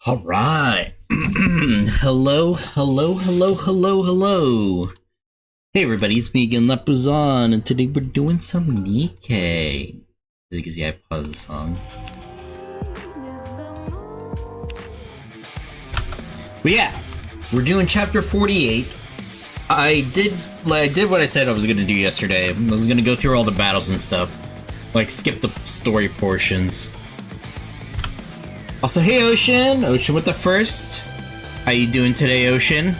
All right. Hello. Hey everybody, it's me again, Lepuzon, and today we're doing some NIKKE. As you can see, I paused the song. But yeah, we're doing chapter 48. I did what I said I was gonna do yesterday. I was gonna go through all the battles and stuff, like skip the story portions. Also, hey Ocean with the first. How you doing today, Ocean?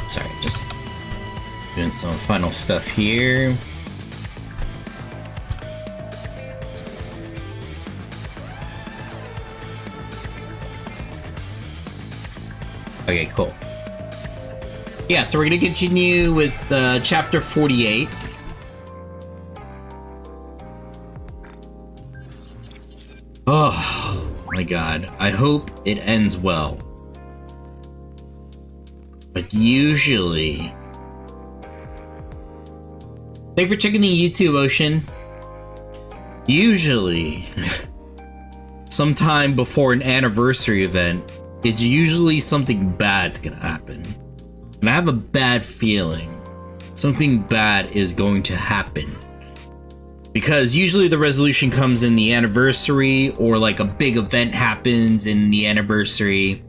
Sorry, just doing some final stuff here. Okay, cool. Yeah, so we're gonna continue with chapter 48. Oh my god, I hope it ends well. But usually... Thank you for checking the YouTube, Ocean. Usually, sometime before an anniversary event, it's usually something bad's gonna happen. And I have a bad feeling something bad is going to happen. Because usually the resolution comes in the anniversary, or like a big event happens in the anniversary.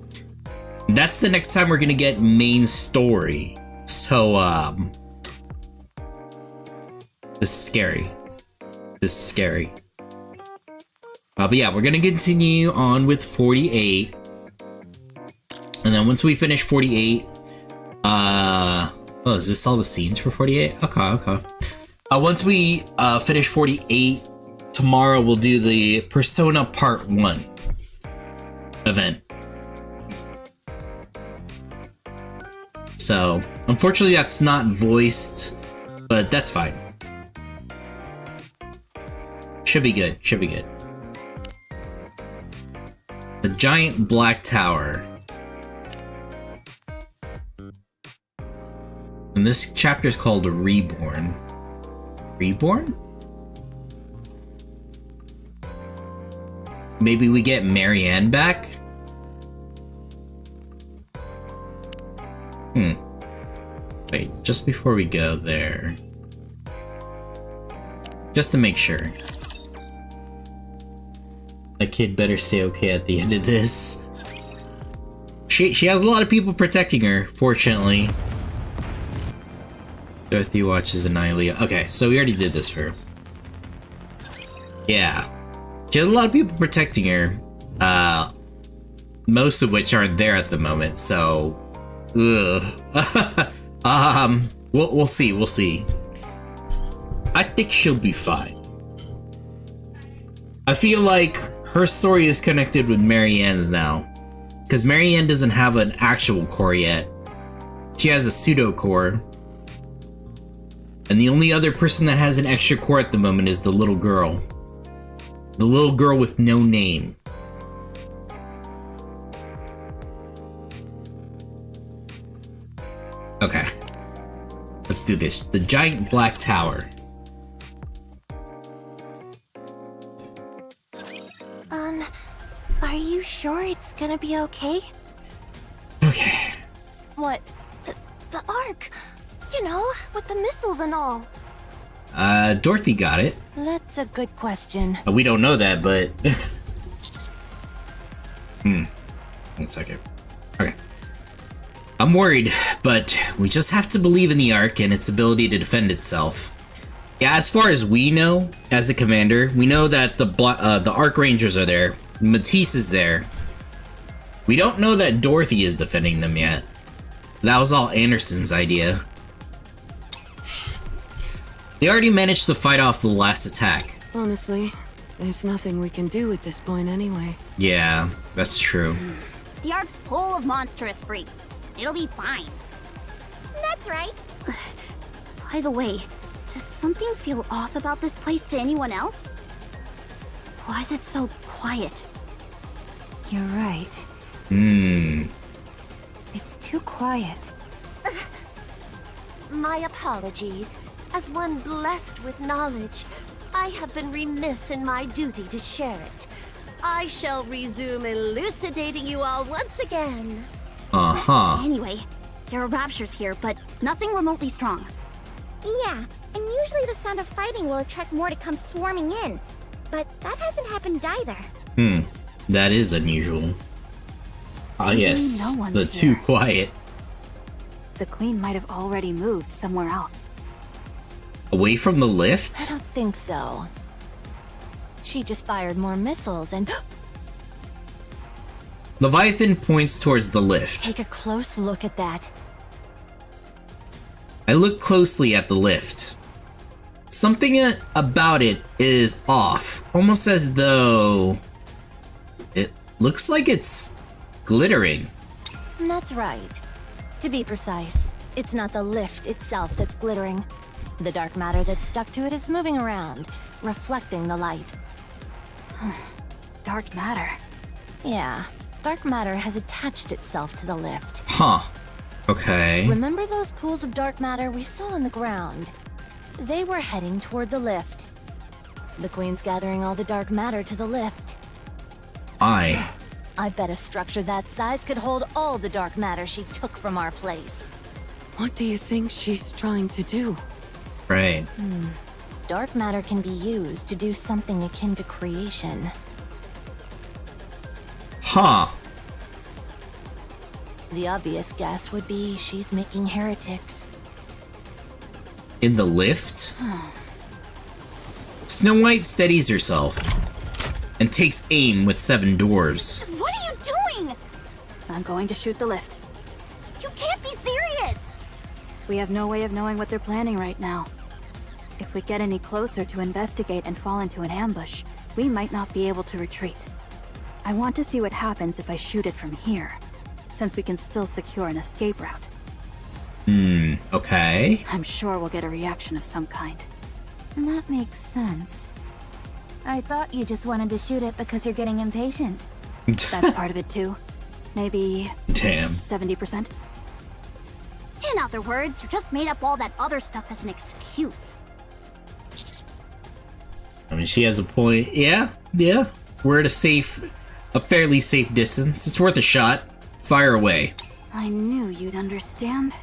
That's the next time we're gonna get main story. So, this is scary. But yeah, we're gonna continue on with 48. And then once we finish 48, oh, is this all the scenes for 48? Okay. Once we finish 48, tomorrow we'll do the Persona Part 1 event. So, unfortunately that's not voiced, but that's fine. Should be good. The giant black tower. And this chapter is called Reborn. Reborn? Maybe we get Marianne back? Wait, just before we go there. Just to make sure. That kid better stay okay at the end of this. She has a lot of people protecting her, fortunately. Dorothy watches Annihilate. Okay, so we already did this for her. Yeah. She has a lot of people protecting her. Most of which aren't there at the moment, so... Ugh. We'll see. I think she'll be fine. I feel like her story is connected with Marianne's now. Because Marianne doesn't have an actual core yet. She has a pseudo core. And the only other person that has an extra core at the moment is the little girl. The little girl with no name. Okay. Let's do this. The giant black tower. Are you sure it's gonna be okay? Okay. What? The Ark! You know, with the missiles and all. Dorothy got it. That's a good question. We don't know that, but... 1 second. Okay. I'm worried, but we just have to believe in the Ark and its ability to defend itself. Yeah, as far as we know, as a commander, we know that the Ark Rangers are there. Matisse is there. We don't know that Dorothy is defending them yet. That was all Anderson's idea. They already managed to fight off the last attack. Honestly, there's nothing we can do at this point anyway. Yeah, that's true. The Ark's full of monstrous freaks. It'll be fine. That's right. By the way, does something feel off about this place to anyone else? Why is it so quiet? You're right. Hmm. It's too quiet. My apologies. As one blessed with knowledge, I have been remiss in my duty to share it. I shall resume elucidating you all once again. Uh-huh. Anyway, there are raptures here, but nothing remotely strong. Yeah, and usually the sound of fighting will attract more to come swarming in. But that hasn't happened either. That is unusual. Ah, yes. no one's The too here. quiet. The queen might have already moved somewhere else. Away from the I lift? don't think so. She just fired more missiles and Leviathan points towards the lift. take a close look at that. I look closely at the lift. Something about it is off, almost as though it looks like it's glittering. That's right. To be precise, it's not the lift itself that's glittering. The dark matter that's stuck to it is moving around, reflecting the light. Dark matter. Yeah, dark matter has attached itself to the lift. Huh. Okay. Remember those pools of dark matter we saw on the ground? They were heading toward the lift. The Queen's gathering all the dark matter to the lift. I bet a structure that size could hold all the dark matter she took from our place. What do you think she's trying to do? Right. Dark matter can be used to do something akin to creation. Huh. The obvious guess would be she's making heretics. In the lift? Snow White steadies herself and takes aim with 7 dwarves. What are you doing? I'm going to shoot the lift. You can't be serious! We have no way of knowing what they're planning right now. If we get any closer to investigate and fall into an ambush, we might not be able to retreat. I want to see what happens if I shoot it from here, since we can still secure an escape route. Okay. I'm sure we'll get a reaction of some kind. That makes sense. I thought you just wanted to shoot it because you're getting impatient. That's part of it too. Maybe Damn. 70%. In other words, you just made up all that other stuff as an excuse. I mean, she has a point. Yeah. We're at a fairly safe distance. It's worth a shot. Fire away. I knew you'd understand.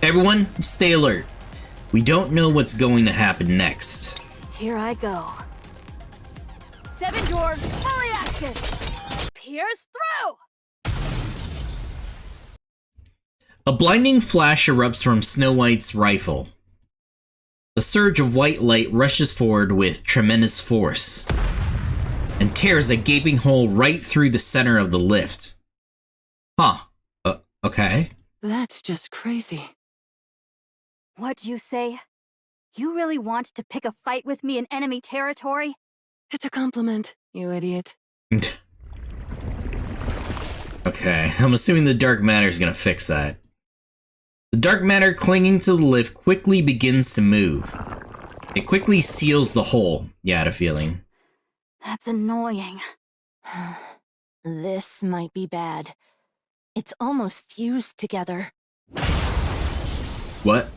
Everyone, stay alert. We don't know what's going to happen next. Here I go. 7 dwarves fully active. Pierce through. A blinding flash erupts from Snow White's rifle. The surge of white light rushes forward with tremendous force and tears a gaping hole right through the center of the lift. Huh. Okay. That's just crazy. What'd you say? You really want to pick a fight with me in enemy territory? It's a compliment, you idiot. Okay, I'm assuming the dark matter is gonna fix that. The dark matter clinging to the lift quickly begins to move. It quickly seals the hole. Yeah, I had a feeling. That's annoying. This might be bad. It's almost fused together. What?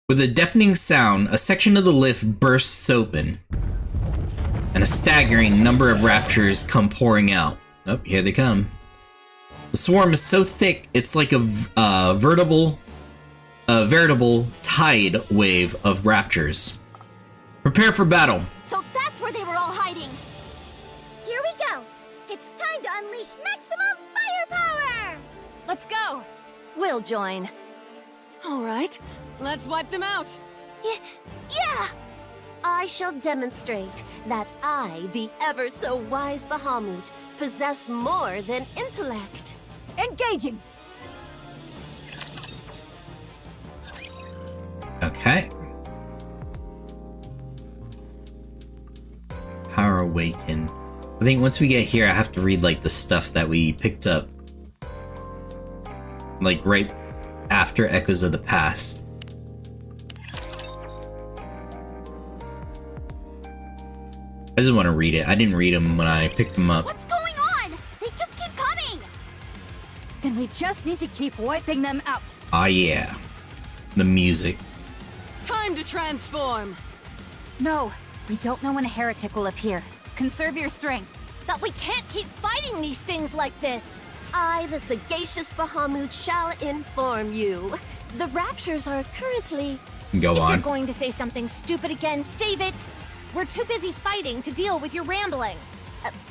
With a deafening sound, a section of the lift bursts open, and a staggering number of raptors come pouring out. Oh, here they come. The swarm is so thick, it's like a veritable tide wave of raptors. Prepare for battle. So that's where they were all hiding! Here we go. It's time to unleash maximum firepower! Let's go. We'll join. All right, let's wipe them out. Yeah. I shall demonstrate that I, the ever so wise Bahamut, possess more than intellect. Engaging! Okay. Power Awaken. I think once we get here, I have to read like the stuff that we picked up, like right after Echoes of the Past. I just want to read it. I didn't read them when I picked them up. What's going on? They just keep coming! then we just need to keep wiping them out. Ah, yeah. The music. Time to transform! No, we don't know when a heretic will appear. Conserve your strength. But we can't keep fighting these things like this. I, the sagacious Bahamut, shall inform you. The raptures are currently... Go If you're on. going to say something stupid again, save it. We're too busy fighting to deal with your rambling.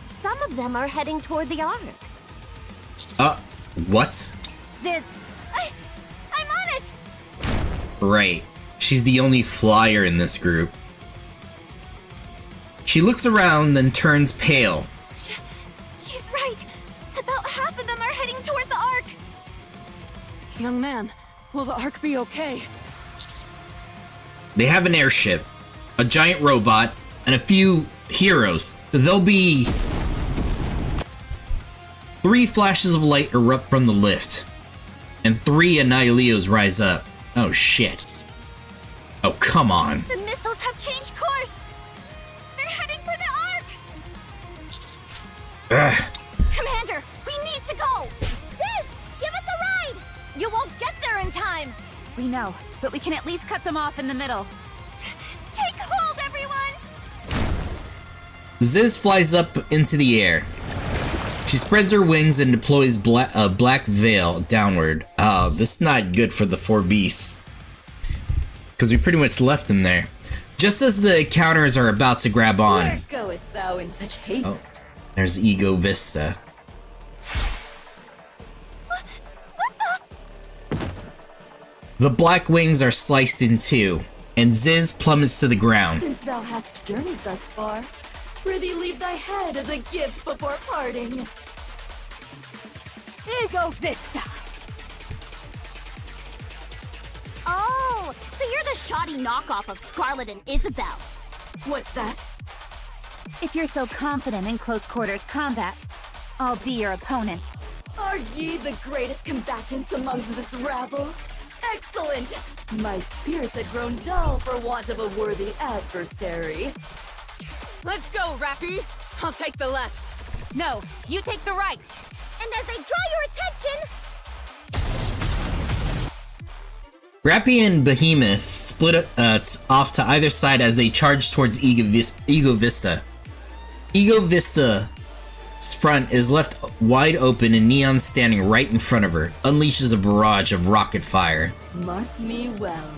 Some of them are heading toward the Ark. What? Ziz, I'm on it! Right. She's the only flyer in this group. She looks around, then turns pale. She's right. About half of them are heading toward the Ark. Young man, will the Ark be okay? They have an airship, a giant robot, and a few heroes. There'll be 3 flashes of light erupt from the lift, and 3 Annihilios rise up. Oh shit. Oh, come on. The missiles have changed course. They're heading for the Ark. Ugh. Commander, we need to go. Ziz, give us a ride! You won't get there in time! We know, but we can at least cut them off in the middle. Take hold, everyone! Ziz flies up into the air. She spreads her wings and deploys a black veil downward. Oh, this is not good for the 4 beasts. Because we pretty much left them there. Just as the counters are about to grab on. Where goest thou in such haste? Oh, there's Ego Vista. The black wings are sliced in 2, and Ziz plummets to the ground. Since thou hast journeyed thus far, prithee leave thy head as a gift before parting. Ego Vista. Oh, so you're the shoddy knockoff of Scarlet and Isabel. What's that? If you're so confident in close quarters combat, I'll be your opponent. Are ye the greatest combatants amongst this rabble? Excellent! My spirits had grown dull for want of a worthy adversary. Let's go, Rappy! I'll take the left. No, you take the right. And as I draw your attention, Rappy and Behemoth split off to either side as they charge towards Ego Vista. Ego Vista's front is left wide open and Neon standing right in front of her, unleashes a barrage of rocket fire. Mark me well.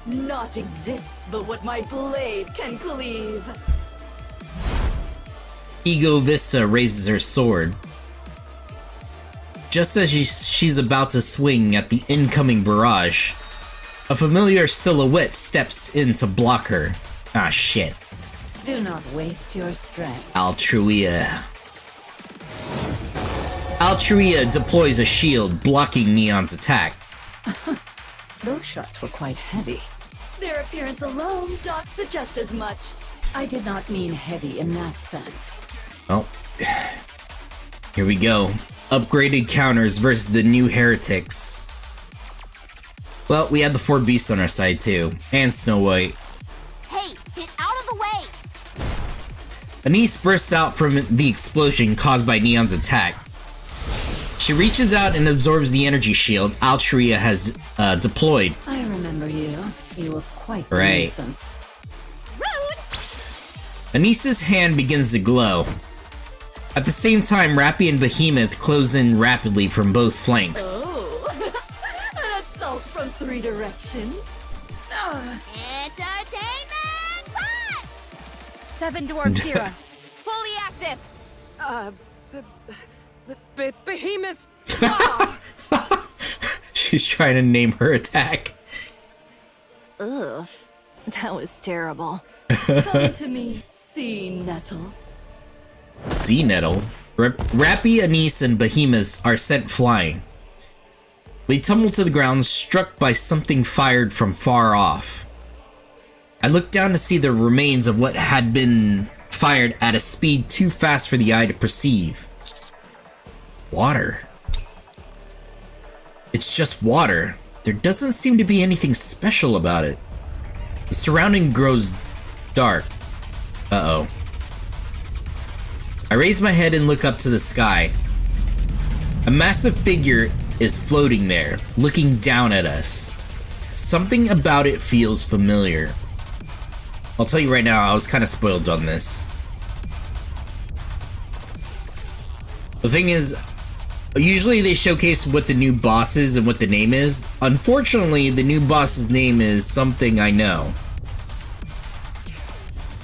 Naught exists but what my blade can cleave. Ego Vista raises her sword. Just as she's about to swing at the incoming barrage, a familiar silhouette steps in to block her. Ah, shit. Do not waste your strength. Altruia. Altruia deploys a shield, blocking Neon's attack. Those shots were quite heavy. Their appearance alone doth suggest as much. I did not mean heavy in that sense. Well, here we go. Upgraded counters versus the new heretics. Well, we had the 4 beasts on our side too, and Snow White. Hey, get out of the way! Anise bursts out from the explosion caused by Neon's attack. She reaches out and absorbs the energy shield Altruia has deployed. I remember you. You were quite the Right. nuisance. Rude! Anise's hand begins to glow. At the same time, Rappy and Behemoth close in rapidly from both flanks. Oh, an assault from 3 directions. Entertainment punch! 7 Dwarf Zero. Fully active! Behemoth. She's trying to name her attack. Ugh, that was terrible. Come to me, sea nettle. Sea Nettle. Rappy, Anise, and Behemoth are sent flying. They tumble to the ground, struck by something fired from far off. I looked down to see the remains of what had been fired at a speed too fast for the eye to perceive. Water. It's just water. There doesn't seem to be anything special about it. The surrounding grows dark. Uh-oh. I raise my head and look up to the sky. A massive figure is floating there, looking down at us. Something about it feels familiar. I'll tell you right now, I was kind of spoiled on this. The thing is, usually they showcase what the new boss is and what the name is. Unfortunately, the new boss's name is something I know.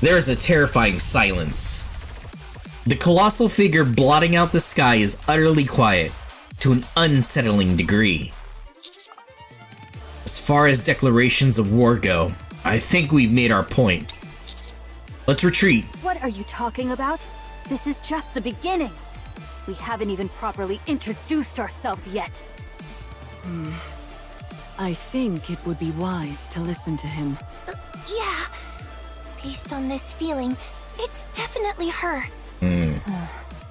There is a terrifying silence. The colossal figure blotting out the sky is utterly quiet, to an unsettling degree. As far as declarations of war go, I think we've made our point. Let's retreat. What are you talking about? This is just the beginning. We haven't even properly introduced ourselves yet. I think it would be wise to listen to him. Yeah. Based on this feeling, it's definitely her.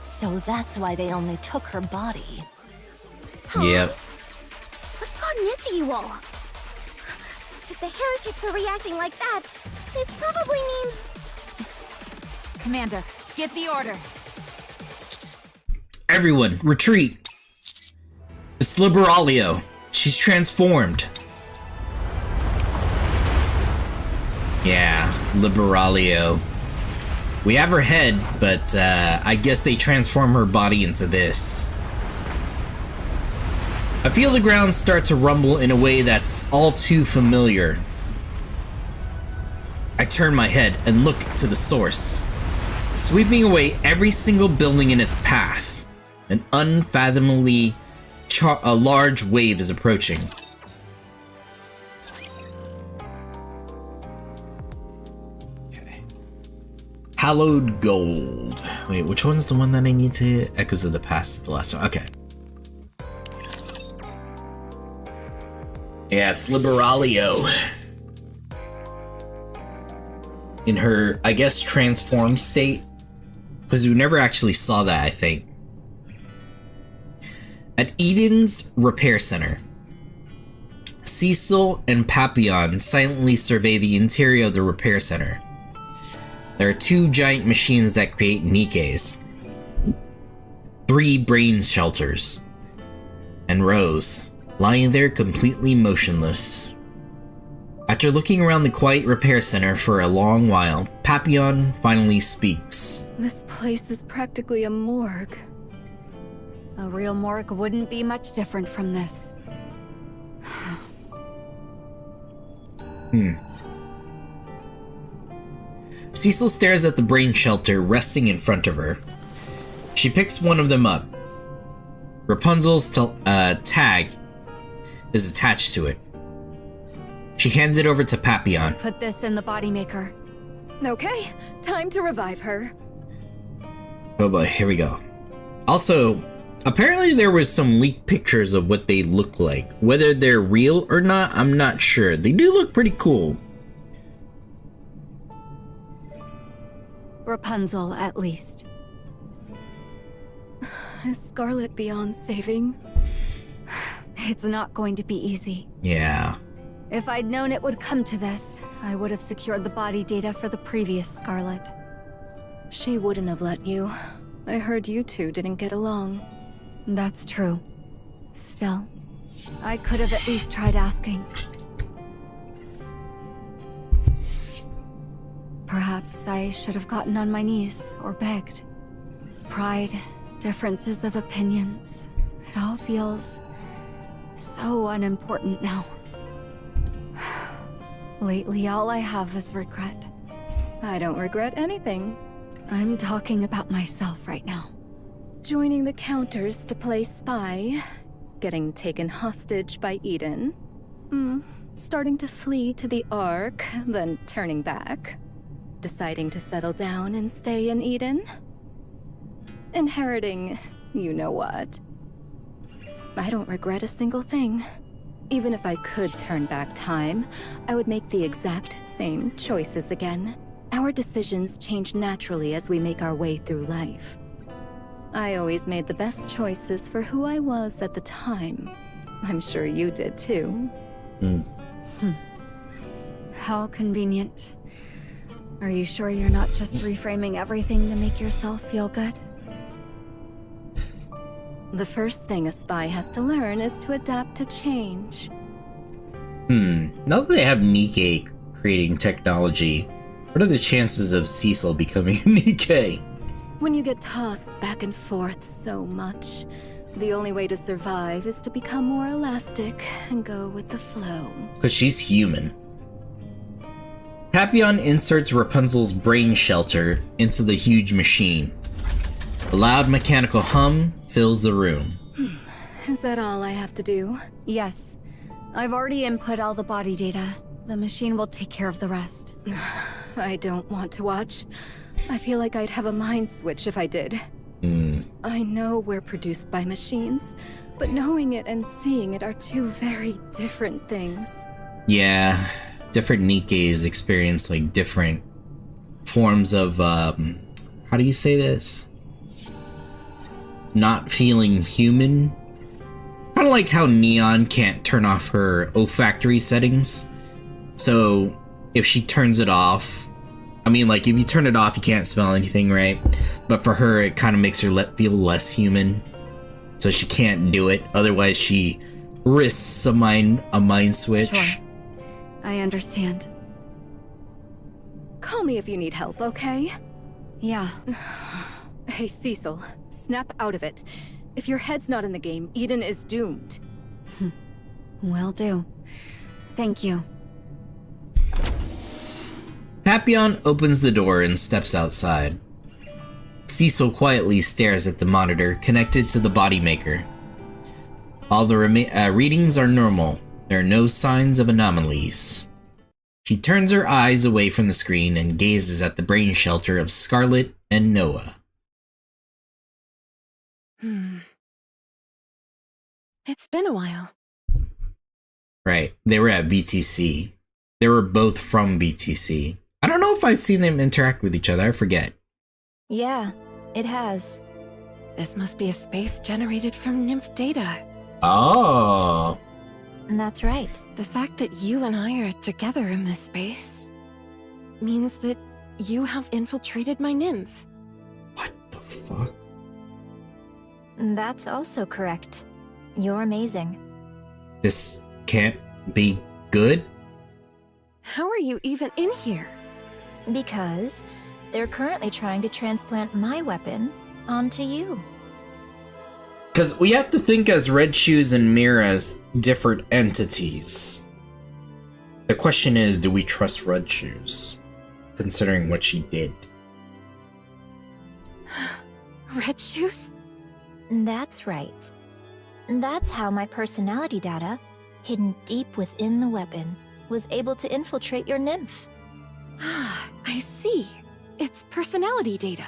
So that's why they only took her body. Yep. What's gotten into you all? If the heretics are reacting like that, it probably means... Commander, get the order. Everyone, retreat. It's Liberalio. She's transformed. Yeah, Liberalio. We have her head, but I guess they transform her body into this. I feel the ground start to rumble in a way that's all too familiar. I turn my head and look to the source, sweeping away every single building in its path. An unfathomably large wave is approaching. Okay. Hallowed Gold. Wait, which one's the one that I need to... Echoes of the Past, the last one. Okay. Yeah, it's Liberalio. In her, I guess, transformed state. Because we never actually saw that, I think. At Eden's repair center, Cecil and Papillon silently survey the interior of the repair center. There are 2 giant machines that create NIKKEs, 3 brain shelters, and Rose, lying there completely motionless. After looking around the quiet repair center for a long while, Papillon finally speaks. This place is practically a morgue. A real morgue wouldn't be much different from this. Cecil stares at the brain shelter resting in front of her. She picks one of them up. Rapunzel's tag is attached to it. She hands it over to Papillon. Put this in the body maker. Okay, time to revive her. Oh boy, here we go. Also, apparently there was some leaked pictures of what they look like. Whether they're real or not, I'm not sure. They do look pretty cool. Rapunzel, at least. Is Scarlet beyond saving? It's not going to be easy. Yeah. If I'd known it would come to this, I would have secured the body data for the previous Scarlet. She wouldn't have let you. I heard you two didn't get along. That's true. Still, I could have at least tried asking. Perhaps I should have gotten on my knees or begged. Pride, differences of opinions, it all feels so unimportant now. Lately, all I have is regret. I don't regret anything. I'm talking about myself right now. Joining the Counters to play spy, getting taken hostage by Eden, starting to flee to the Ark, then turning back, deciding to settle down and stay in Eden, inheriting you know what. I don't regret a single thing. Even if I could turn back time, I would make the exact same choices again. Our decisions change naturally as we make our way through life. I always made the best choices for who I was at the time. I'm sure you did too. How convenient. Are you sure you're not just reframing everything to make yourself feel good? The first thing a spy has to learn is to adapt to change. Now that they have NIKKE creating technology, what are the chances of Cecil becoming a NIKKE? When you get tossed back and forth so much, the only way to survive is to become more elastic and go with the flow. Because she's human. Papillon inserts Rapunzel's brain shelter into the huge machine. A loud mechanical hum fills the room. Is that all I have to do? Yes. I've already input all the body data. The machine will take care of the rest. I don't want to watch. I feel like I'd have a mind switch if I did. I know we're produced by machines, but knowing it and seeing it are two very different things. Yeah, different NIKKEs experience like different forms of, how do you say this? Not feeling human? Kind of like how Neon can't turn off her olfactory settings. So if she turns it off, I mean, like, if you turn it off, you can't smell anything, right? But for her, it kind of makes her feel less human. So she can't do it. Otherwise, she risks a mind switch. Sure. I understand. Call me if you need help, okay? Yeah. Hey, Cecil, snap out of it. If your head's not in the game, Eden is doomed. Will do. Thank you. Papillon opens the door and steps outside. Cecil quietly stares at the monitor connected to the body maker. All the readings are normal. There are no signs of anomalies. She turns her eyes away from the screen and gazes at the brain shelter of Scarlet and Noah. It's been a while. Right, they were at VTC. They were both from VTC. I don't know if I've seen them interact with each other, I forget. Yeah, it has. This must be a space generated from nymph data. Oh. That's right. The fact that you and I are together in this space means that you have infiltrated my nymph. What the fuck? That's also correct. You're amazing. This can't be good? How are you even in here? Because they're currently trying to transplant my weapon onto you. Because we have to think as Red Shoes and Mira as different entities. The question is, do we trust Red Shoes? Considering what she did. Red Shoes? That's right. That's how my personality data, hidden deep within the weapon, was able to infiltrate your nymph. Ah, I see. It's personality data.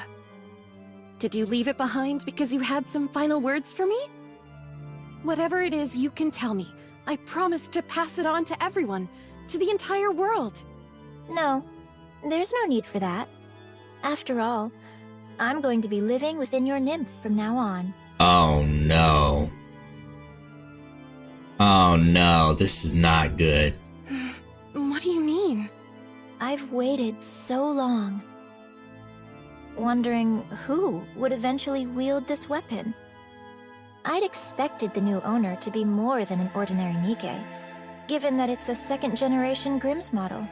Did you leave it behind because you had some final words for me? Whatever it is, you can tell me. I promise to pass it on to everyone, to the entire world. No, there's no need for that. After all, I'm going to be living within your nymph from now on. Oh no. Oh no, this is not good. What do you mean? I've waited so long, wondering who would eventually wield this weapon. I'd expected the new owner to be more than an ordinary NIKKE, given that it's a second-generation Grimm's model.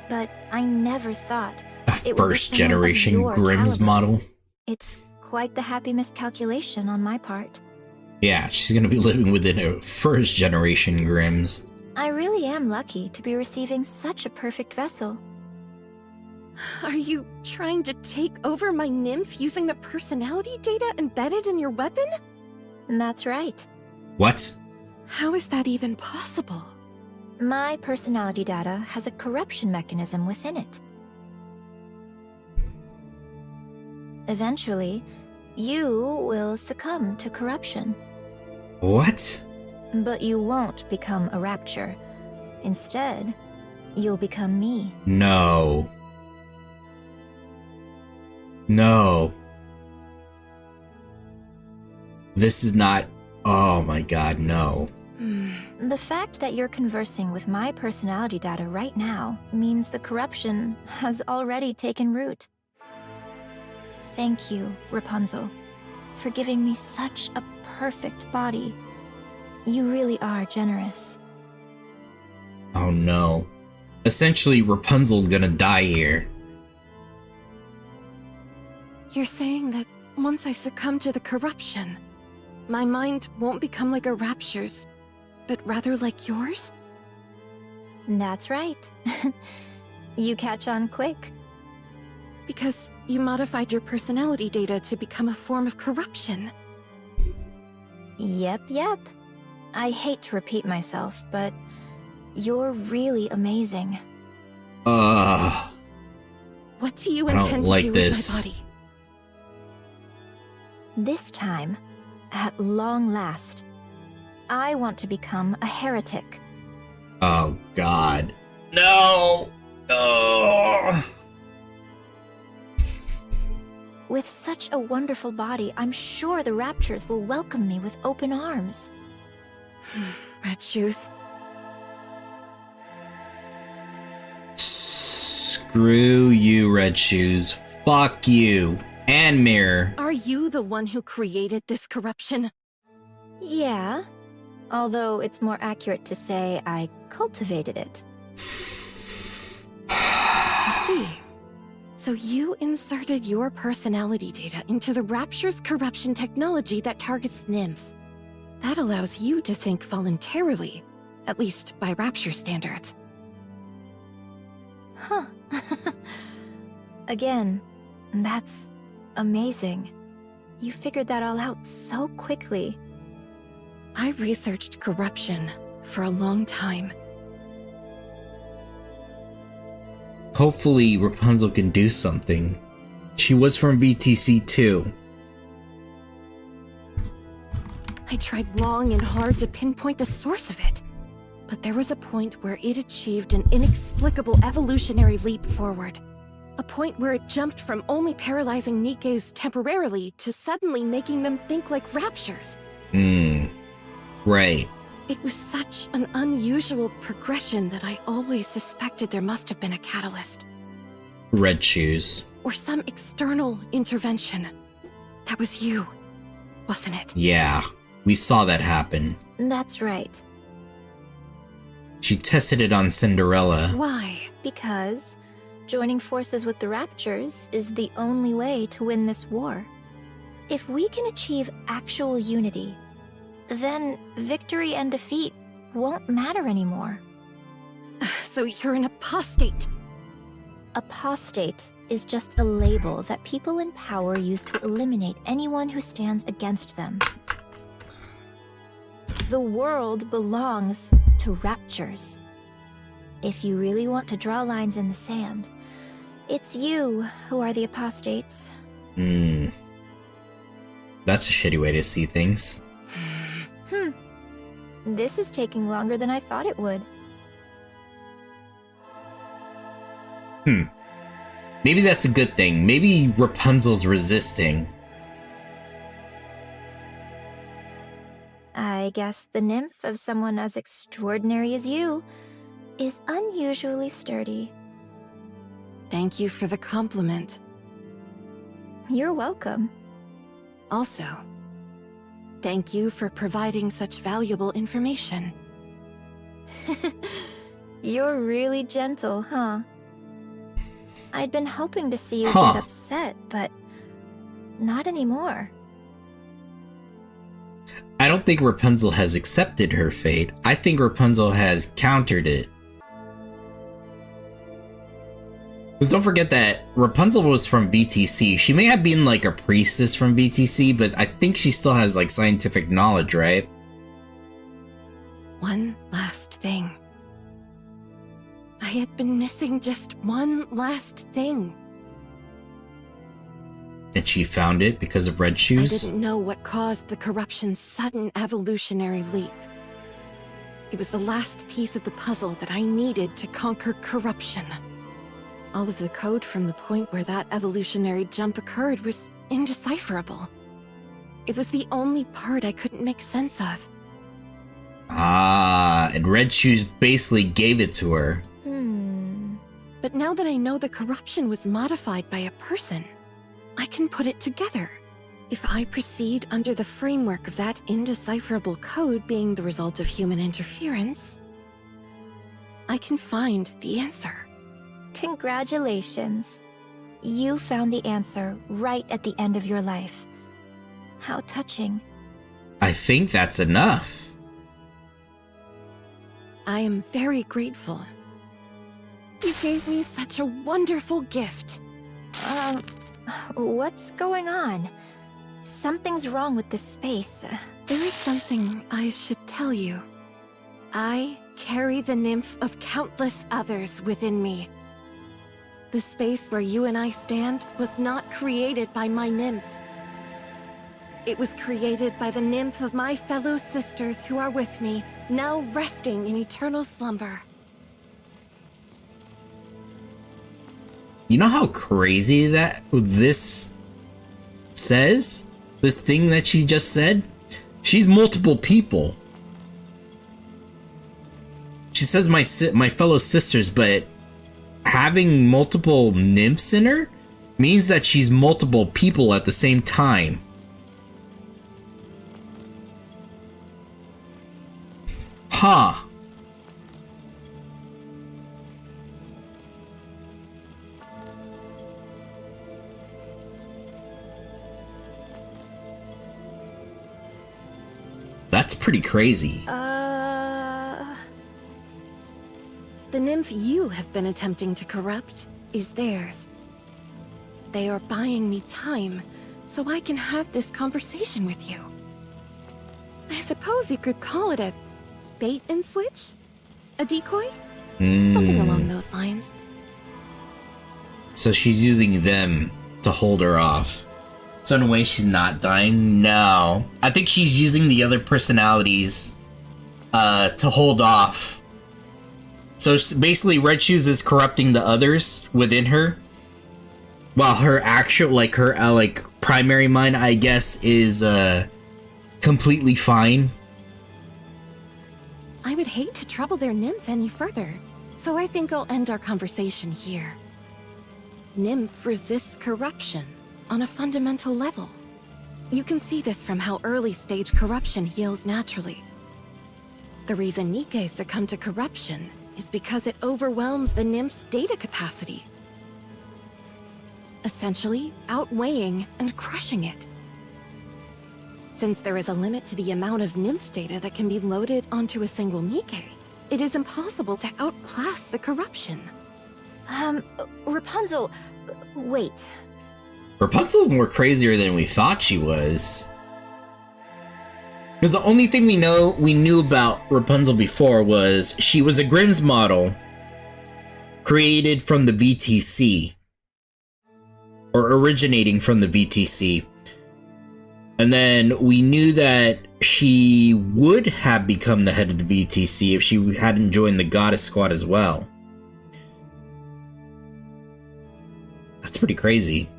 But I never thought A first-generation Grimm's model? It's quite the happy miscalculation on my part. Yeah, she's gonna be living within a first-generation Grimm's. I really am lucky to be receiving such a perfect vessel. Are you trying to take over my nymph using the personality data embedded in your weapon? That's right. What? How is that even possible? My personality data has a corruption mechanism within it. Eventually, you will succumb to corruption. What? But you won't become a rapture. Instead, you'll become me. No. No. This is not... Oh my god, no. The fact that you're conversing with my personality data right now means the corruption has already taken root. Thank you, Rapunzel, for giving me such a perfect body. You really are generous. Oh no. Essentially, Rapunzel's gonna die here. You're saying that once I succumb to the corruption, my mind won't become like a Rapture's, but rather like yours? That's right. You catch on quick. Because you modified your personality data to become a form of corruption. Yep. I hate to repeat myself, but you're really amazing. What do you I don't intend to like do this. with my body? This time, at long last, I want to become a heretic. Oh god. No! Oh. With such a wonderful body, I'm sure the Raptures will welcome me with open arms. Red Shoes. Screw you, Red Shoes. Fuck you. And Mirror. Are you the one who created this corruption? Yeah, although it's more accurate to say I cultivated it. I see. So you inserted your personality data into the Rapture's corruption technology that targets Nymph. That allows you to think voluntarily, at least by Rapture standards. Huh. Again, that's amazing. You figured that all out so quickly. I researched corruption for a long time. Hopefully Rapunzel can do something. She was from VTC too. I tried long and hard to pinpoint the source of it, but there was a point where it achieved an inexplicable evolutionary leap forward. A point where it jumped from only paralyzing Nikkes temporarily to suddenly making them think like Raptures. Right. It was such an unusual progression that I always suspected there must have been a catalyst. Red Shoes. Or some external intervention. That was you, wasn't it? Yeah, we saw that happen. That's right. She tested it on Cinderella. Why? Because joining forces with the Raptures is the only way to win this war. If we can achieve actual unity, then victory and defeat won't matter anymore. So you're an apostate. Apostate is just a label that people in power use to eliminate anyone who stands against them. The world belongs to Raptures. If you really want to draw lines in the sand, it's you who are the apostates. That's a shitty way to see things. This is taking longer than I thought it would. Maybe that's a good thing. Maybe Rapunzel's resisting. I guess the nymph of someone as extraordinary as you is unusually sturdy. Thank you for the compliment. You're welcome. Also, thank you for providing such valuable information. You're really gentle, huh? I'd been hoping to see you Huh. get upset, but not anymore. I don't think Rapunzel has accepted her fate. I think Rapunzel has countered it. Because don't forget that Rapunzel was from VTC. She may have been like a priestess from VTC, but I think she still has like scientific knowledge, right? One last thing. I had been missing just one last thing. And she found it because of Red I Shoes? didn't know what caused the corruption's sudden evolutionary leap. It was the last piece of the puzzle that I needed to conquer corruption. All of the code from the point where that evolutionary jump occurred was indecipherable. It was the only part I couldn't make sense of. Ah, and Red Shoes basically gave it to her. But now that I know the corruption was modified by a person, I can put it together. If I proceed under the framework of that indecipherable code being the result of human interference, I can find the answer. Congratulations. You found the answer right at the end of your life. How touching. I think that's enough. I am very grateful. You gave me such a wonderful gift. What's going on? Something's wrong with this space. There is something I should tell you. I carry the nymph of countless others within me. The space where you and I stand was not created by my nymph. It was created by the nymph of my fellow sisters who are with me, now resting in eternal slumber. You know how crazy that this says? This thing that she just said? She's multiple people. She says my fellow sisters, but having multiple nymphs in her means that she's multiple people at the same time. Huh. That's pretty crazy. The nymph you have been attempting to corrupt is theirs. They are buying me time so I can have this conversation with you. I suppose you could call it a bait and switch? A decoy? Something along those lines. So she's using them to hold her off. So in a way she's not dying? No. I think she's using the other personalities to hold off. So basically Red Shoes is corrupting the others within her. While her actual, her primary mind, I guess, is completely fine. I would hate to trouble their nymph any further, so I think I'll end our conversation here. Nymph resists corruption on a fundamental level. You can see this from how early stage corruption heals naturally. The reason NIKKE succumb to corruption is because it overwhelms the nymph's data capacity, essentially outweighing and crushing it. Since there is a limit to the amount of nymph data that can be loaded onto a single NIKKE, it is impossible to outclass the corruption. Rapunzel, wait. Rapunzel's more crazier than we thought she was. Because the only thing we knew about Rapunzel before was she was a Grimm's model created from the VTC. Or originating from the VTC. And then we knew that she would have become the head of the VTC if she hadn't joined the Goddess Squad as well. That's pretty crazy.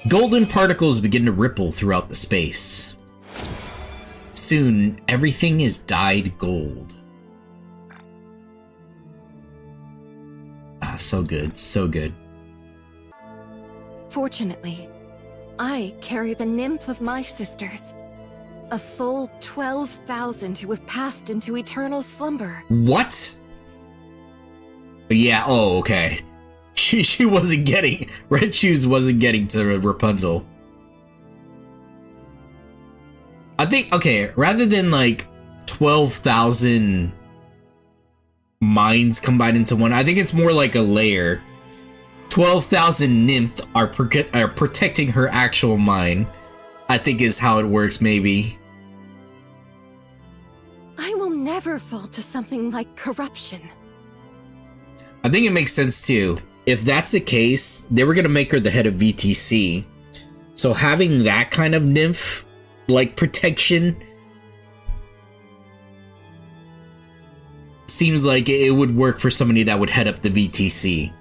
Golden particles begin to ripple throughout the space. Soon, everything is dyed gold. Ah, so good, so good. Fortunately, I carry the nymph of my sisters. A full 12,000 who have passed into eternal slumber. What? Yeah, oh, okay. She wasn't getting... Red Shoes wasn't getting to Rapunzel. I think, okay, rather than 12,000 minds combined into one, I think it's more like a layer. 12,000 nymphs are protecting her actual mind. I think is how it works, maybe. I will never fall to something like corruption. I think it makes sense too. If that's the case, they were gonna make her the head of VTC. So having that kind of nymph, protection, seems like it would work for somebody that would head up the VTC.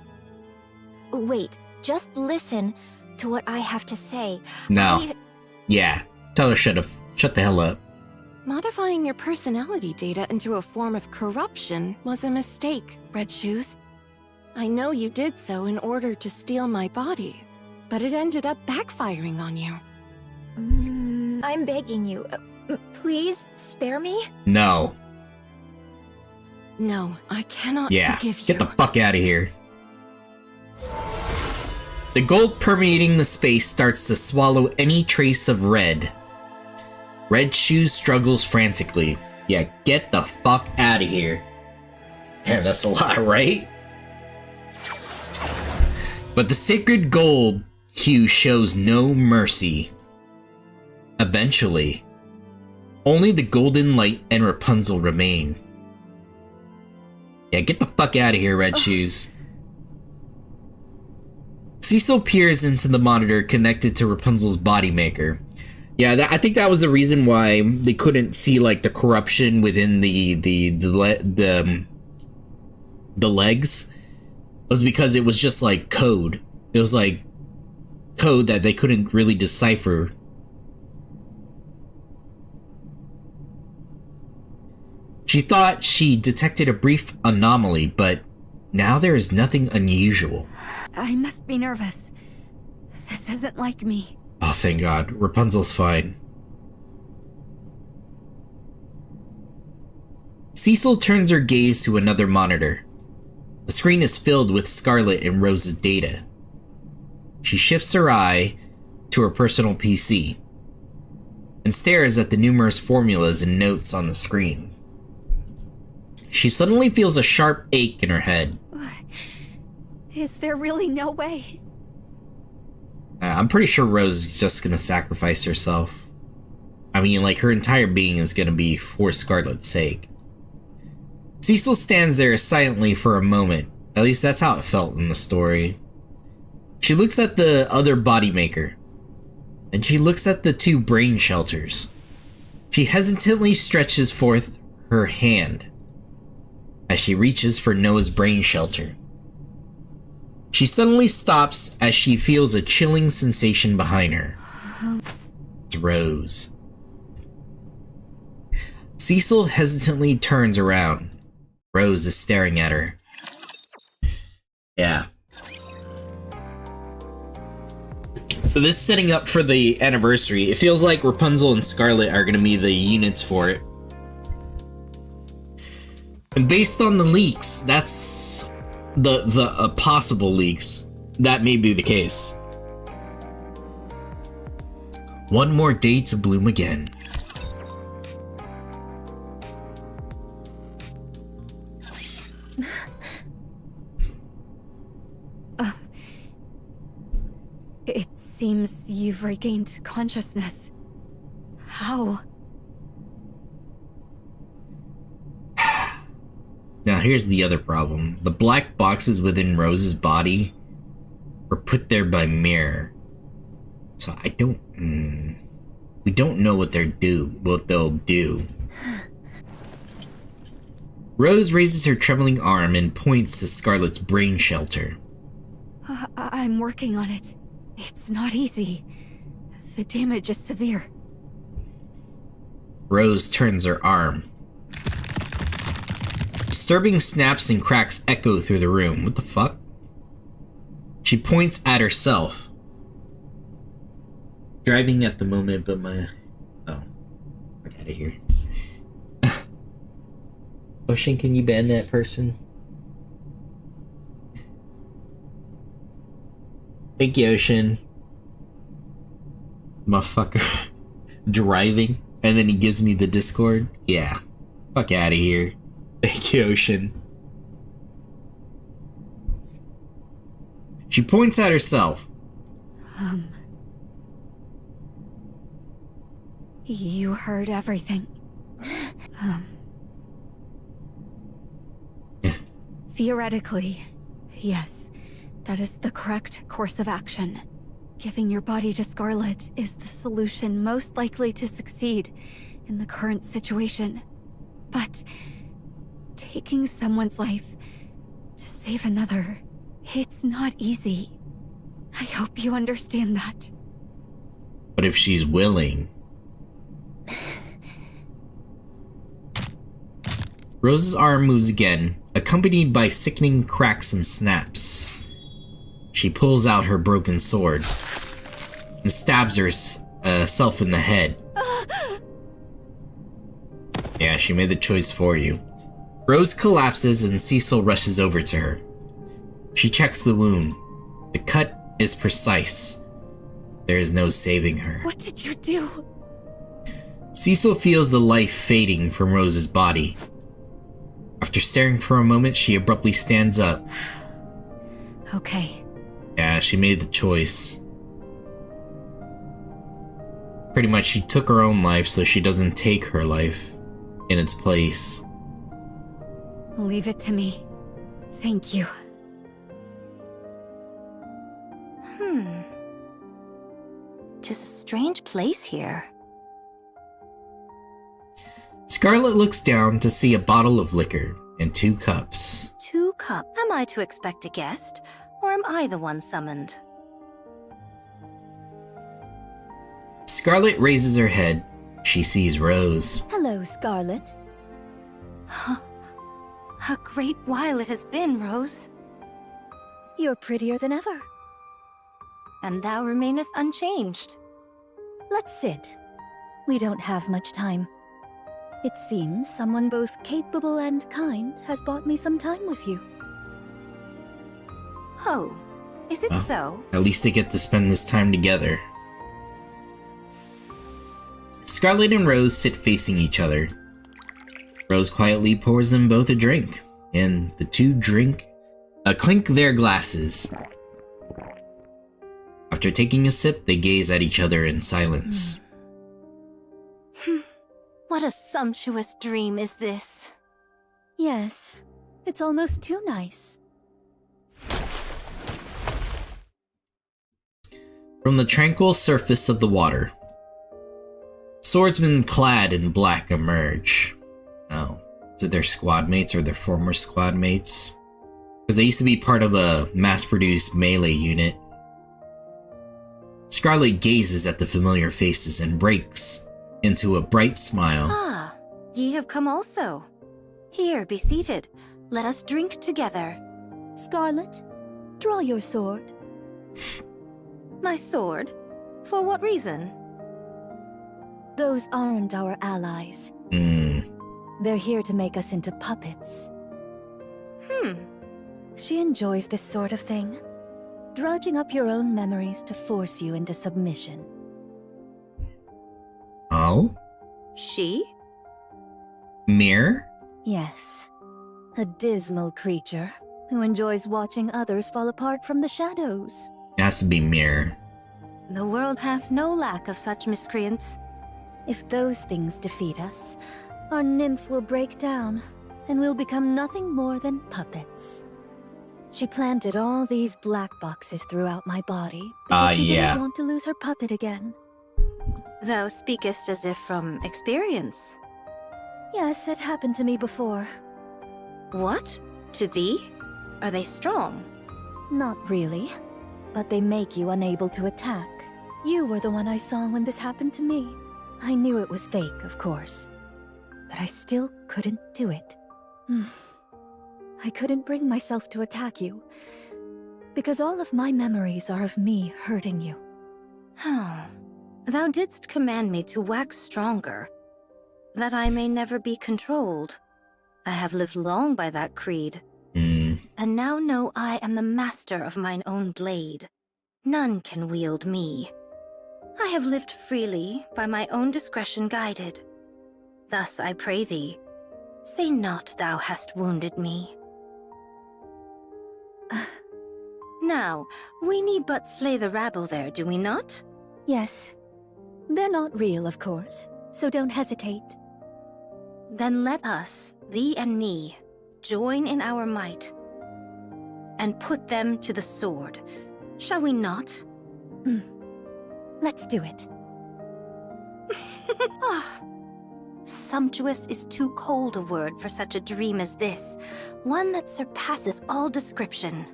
Wait, just listen to what I have to say. No. Yeah. Tell her shut the hell up. Modifying your personality data into a form of corruption was a mistake, Red Shoes. I know you did so in order to steal my body, but it ended up backfiring on you. I'm begging you. Please spare me? No. No, I cannot Yeah, forgive you. get the fuck out of here. The gold permeating the space starts to swallow any trace of red. Red Shoes struggles frantically. Yeah, get the fuck out of here. Damn, that's a lot, right? But the sacred gold hue shows no mercy. Eventually, only the golden light and Rapunzel remain. Yeah, get the fuck out of here, Red Shoes. Cecil peers into the monitor connected to Rapunzel's body maker. Yeah, I think that was the reason why they couldn't see like the corruption within the legs, was because it was just like code. It was like code that they couldn't really decipher. She thought she detected a brief anomaly, but now there is nothing unusual. I must be nervous. This isn't like me. Oh, thank God. Rapunzel's fine. Cecil turns her gaze to another monitor. The screen is filled with Scarlet and Rose's data. She shifts her eye to her personal PC and stares at the numerous formulas and notes on the screen. She suddenly feels a sharp ache in her head. Is there really no way? I'm pretty sure Rose is just gonna sacrifice herself. I mean, like, her entire being is gonna be for Scarlet's sake. Cecil stands there silently for a moment. At least that's how it felt in the story. She looks at the other body maker. And she looks at the two brain shelters. She hesitantly stretches forth her hand as she reaches for Noah's brain shelter. She suddenly stops as she feels a chilling sensation behind her. It's Rose. Cecil hesitantly turns around. Rose is staring at her. Yeah. This setting up for the anniversary, it feels like Rapunzel and Scarlet are gonna be the units for it. And based on the leaks, that's the possible leaks, that may be the case. One more day to bloom again. It seems you've regained consciousness. How? Now here's the other problem. The black boxes within Rose's body were put there by Mirror. So I don't... we don't know what they'll do. Rose raises her trembling arm and points to Scarlet's brain shelter. I'm working on it. It's not easy. The damage is severe. Rose turns her arm. Disturbing snaps and cracks echo through the room. What the fuck? She points at herself. Driving at the moment, but my... Oh. Fuck out of here. Ocean, can you ban that person? Thank you, Ocean. Motherfucker. Driving, and then he gives me the Discord? Yeah. Fuck out of here. Thank you, Ocean. She points at herself. You heard everything. Theoretically, yes, that is the correct course of action. Giving your body to Scarlet is the solution most likely to succeed in the current situation. But taking someone's life to save another, it's not easy. I hope you understand that. But if she's willing... Rose's arm moves again, accompanied by sickening cracks and snaps. she pulls out her broken sword and stabs herself in the head. Yeah, she made the choice for you. Rose collapses and Cecil rushes over to her. She checks the wound. The cut is precise. There is no saving her. What did you do? Cecil feels the life fading from Rose's body. After staring for a moment, she abruptly stands up. Okay. Yeah, she made the choice. Pretty much, she took her own life so she doesn't take her life in its place. Leave it to me. Thank you. Tis a strange place here. Scarlet looks down to see a bottle of liquor and 2 cups. 2 cups. Am I to expect a guest, or am I the one summoned? Scarlet raises her head. She sees Rose. Hello, Scarlet. A great while it has been, Rose. You're prettier than ever. And thou remaineth unchanged. Let's sit. We don't have much time. It seems someone both capable and kind has bought me some time with you. Oh, is it so? At least they get to spend this time together. Scarlet and Rose sit facing each other. Rose quietly pours them both a drink, and the two clink their glasses. After taking a sip, they gaze at each other in silence. What a sumptuous dream is this? Yes, it's almost too nice. From the tranquil surface of the water, swordsmen clad in black emerge. Oh, is it their squad mates or their former squad mates? Because they used to be part of a mass-produced melee unit. Scarlet gazes at the familiar faces and breaks into a bright smile. Ah, ye have come also. Here, be seated. Let us drink together. Scarlet, draw your sword. My sword? For what reason? Those aren't our allies. They're here to make us into puppets. She enjoys this sort of thing. Drudging up your own memories to force you into submission. Oh? She? Mirror? Yes. A dismal creature who enjoys watching others fall apart from the shadows. It has to be Mirror. The world hath no lack of such miscreants. If those things defeat us, our nymph will break down, and we'll become nothing more than puppets. She planted all these black boxes throughout my body because she didn't want to lose her puppet again. Thou speakest as if from experience. Yes, it happened to me before. What? To thee? Are they strong? Not really, but they make you unable to attack. You were the one I saw when this happened to me. I knew it was fake, of course, but I still couldn't do it. I couldn't bring myself to attack you, because all of my memories are of me hurting you. Thou didst command me to wax stronger, that I may never be controlled. I have lived long by that creed, and now know I am the master of mine own blade. None can wield me. I have lived freely, by my own discretion guided. Thus I pray thee, say not thou hast wounded me. Now, we need but slay the rabble there, do we not? Yes. They're not real, of course, so don't hesitate. Then let us, thee and me, join in our might, and put them to the sword. Shall we not? Let's do it. Sumptuous is too cold a word for such a dream as this, one that surpasseth all description.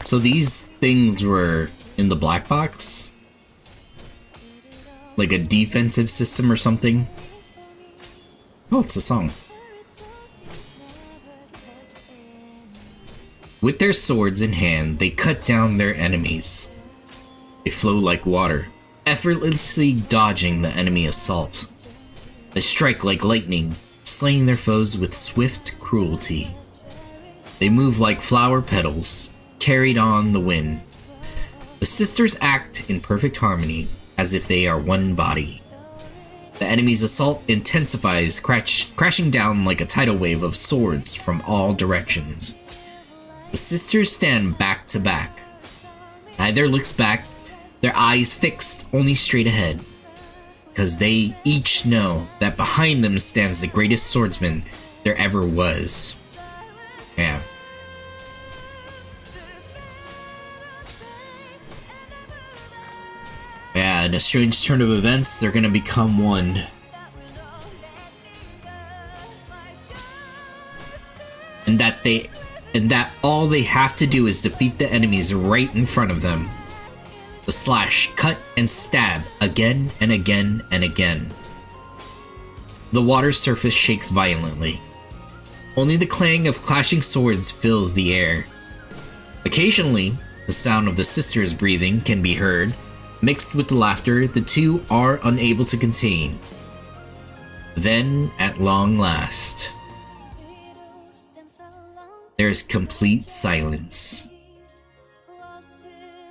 So these things were in the black box? Like a defensive system or something? Oh, it's a song. With their swords in hand, they cut down their enemies. They flow like water, effortlessly dodging the enemy assault. They strike like lightning, slaying their foes with swift cruelty. They move like flower petals, carried on the wind. The sisters act in perfect harmony, as if they are one body. The enemy's assault intensifies, crashing down like a tidal wave of swords from all directions. The sisters stand back to back. Neither looks back, their eyes fixed only straight ahead, because they each know that behind them stands the greatest swordsman there ever was. Yeah. Yeah, in a strange turn of events, they're gonna become one. And that all they have to do is defeat the enemies right in front of them. The slash, cut, and stab again and again and again. The water surface shakes violently. Only the clang of clashing swords fills the air. Occasionally, the sound of the sisters' breathing can be heard. Mixed with the laughter the two are unable to contain. Then, at long last, there is complete silence,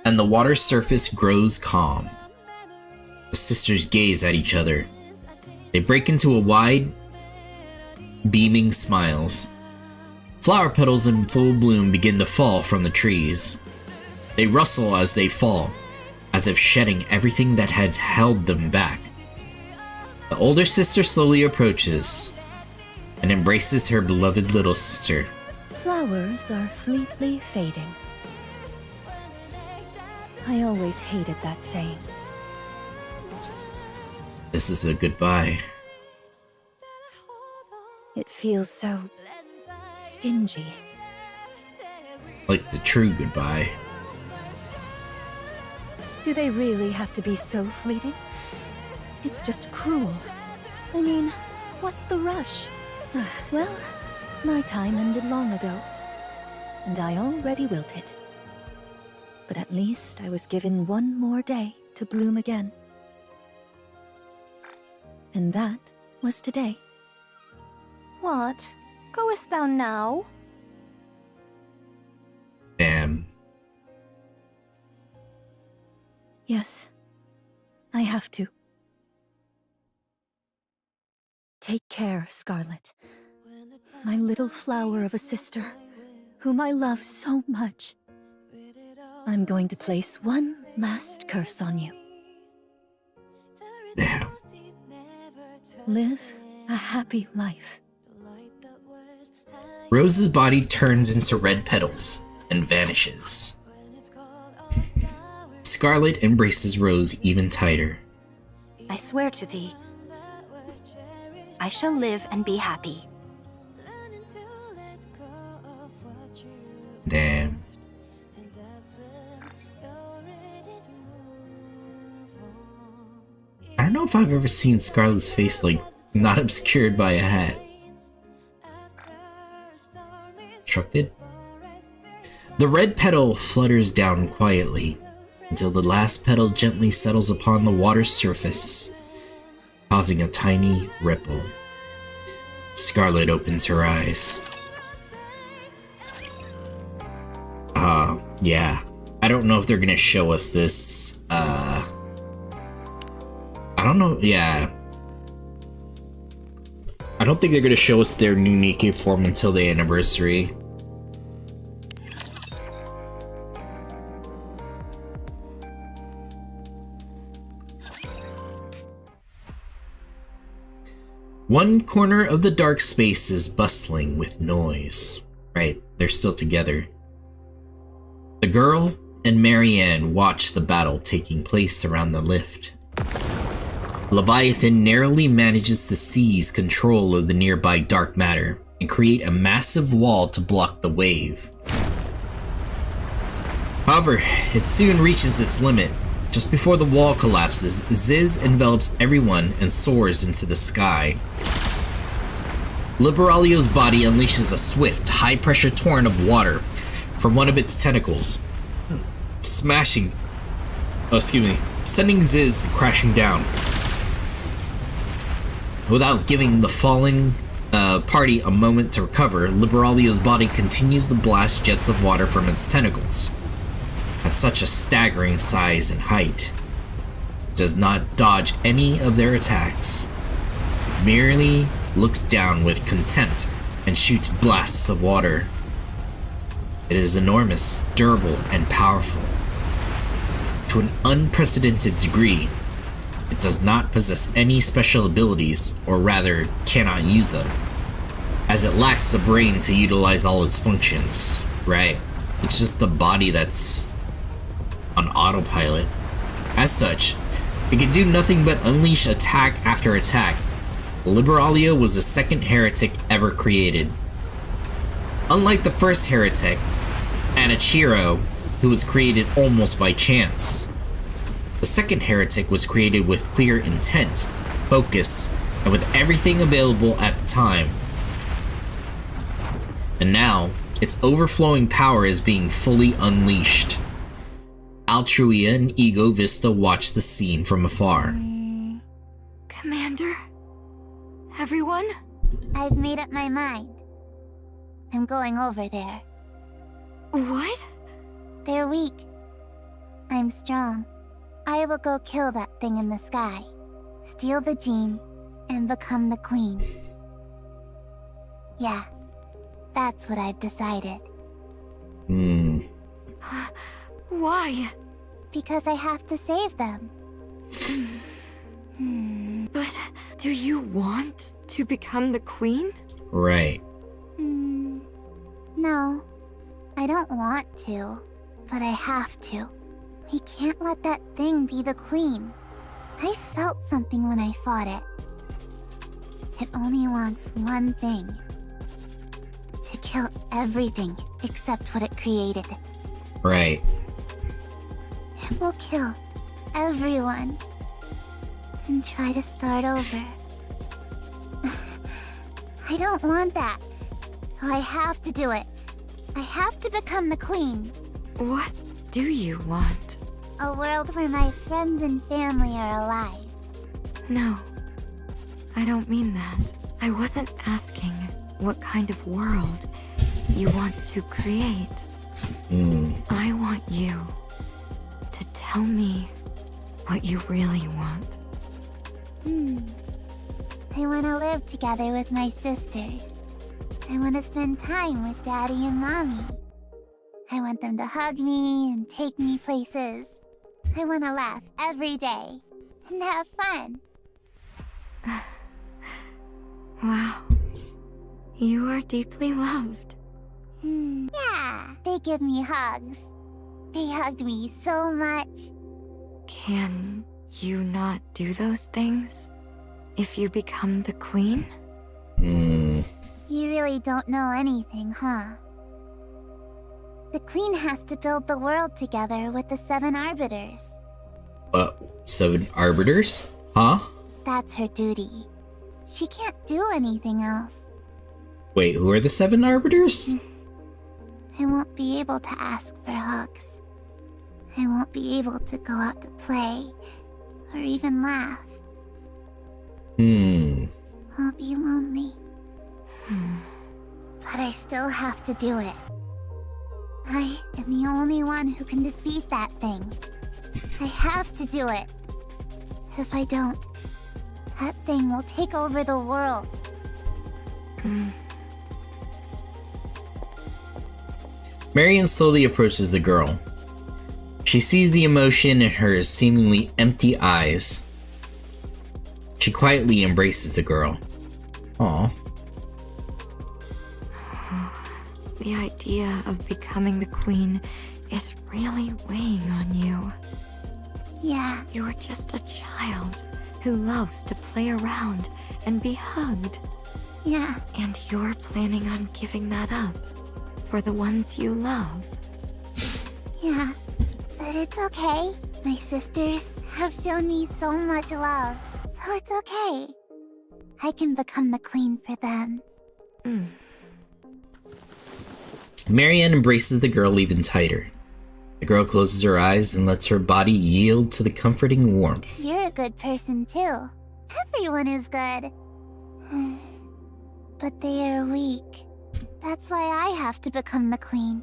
and the water surface grows calm. The sisters gaze at each other. They break into a wide, beaming smiles. Flower petals in full bloom begin to fall from the trees. They rustle as they fall, as if shedding everything that had held them back. The older sister slowly approaches and embraces her beloved little sister. Flowers are fleetly fading. I always hated that saying. This is a goodbye. It feels so stingy. Like the true goodbye. Do they really have to be so fleeting? It's just cruel. I mean, what's the rush? Well, my time ended long ago, and I already wilted. But at least I was given one more day to bloom again. And that was today. What? Goest thou now? Damn. Yes, I have to. Take care, Scarlet. My little flower of a sister, whom I love so much. I'm going to place one last curse on you. Damn. Live a happy life. Rose's body turns into red petals and vanishes. Scarlet embraces Rose even tighter. I swear to thee, I shall live and be happy. Damn. I don't know if I've ever seen Scarlet's face, like, not obscured by a hat. Constructed? The red petal flutters down quietly until the last petal gently settles upon the water's surface, causing a tiny ripple. Scarlet opens her eyes. Yeah. I don't know if they're gonna show us this, I don't know, yeah. I don't think they're gonna show us their new NIKKE form until the anniversary. One corner of the dark space is bustling with noise. Right, they're still together. The girl and Marianne watch the battle taking place around the lift. Leviathan narrowly manages to seize control of the nearby dark matter and create a massive wall to block the wave. However, it soon reaches its limit. Just before the wall collapses, Ziz envelops everyone and soars into the sky. Liberalio's body unleashes a swift, high-pressure torrent of water, from one of its tentacles, sending Ziz crashing down. Without giving the falling party a moment to recover, Liberalio's body continues to blast jets of water from its tentacles. At such a staggering size and height, it does not dodge any of their attacks. It merely looks down with contempt and shoots blasts of water. It is enormous, durable, and powerful. To an unprecedented degree, it does not possess any special abilities, or rather, cannot use them, as it lacks the brain to utilize all its functions, right? It's just the body that's on autopilot. As such, it can do nothing but unleash attack after attack. Liberalia was the second heretic ever created. Unlike the first heretic, Anichiro, who was created almost by chance. The second heretic was created with clear intent, focus, and with everything available at the time. And now, its overflowing power is being fully unleashed. Altruia and Ego Vista watch the scene from afar. Commander? Everyone? I've made up my mind. I'm going over there. What? They're weak. I'm strong. I will go kill that thing in the sky, steal the gene, and become the queen. Yeah, that's what I've decided. Why? Because I have to save them. But do you want to become the queen? Right. No, I don't want to, but I have to. We can't let that thing be the queen. I felt something when I fought it. It only wants one thing. To kill everything except what it created. Right. It will kill everyone. And try to start over. I don't want that. So I have to do it. I have to become the queen. What do you want? A world where my friends and family are alive. No, I don't mean that. I wasn't asking what kind of world you want to create. I want you to tell me what you really want. I want to live together with my sisters. I want to spend time with Daddy and Mommy. I want them to hug me and take me places. I want to laugh every day and have fun. Wow. You are deeply loved. Yeah, they give me hugs. They hugged me so much. Can you not do those things if you become the queen? You really don't know anything, huh? The queen has to build the world together with the 7 arbiters. 7 arbiters? Huh? That's her duty. She can't do anything else. Wait, who are the 7 arbiters? I won't be able to ask for hugs. I won't be able to go out to play or even laugh. I'll be lonely. But I still have to do it. I am the only one who can defeat that thing. I have to do it. If I don't, that thing will take over the world. Marion slowly approaches the girl. She sees the emotion in her seemingly empty eyes. She quietly embraces the girl. Aww. The idea of becoming the queen is really weighing on you. Yeah. You are just a child who loves to play around and be hugged. Yeah. And you're planning on giving that up for the ones you love. Yeah. But it's okay. My sisters have shown me so much love, so it's okay. I can become the queen for them. Marianne embraces the girl even tighter. The girl closes her eyes and lets her body yield to the comforting warmth. You're a good person too. Everyone is good. But they are weak. That's why I have to become the queen.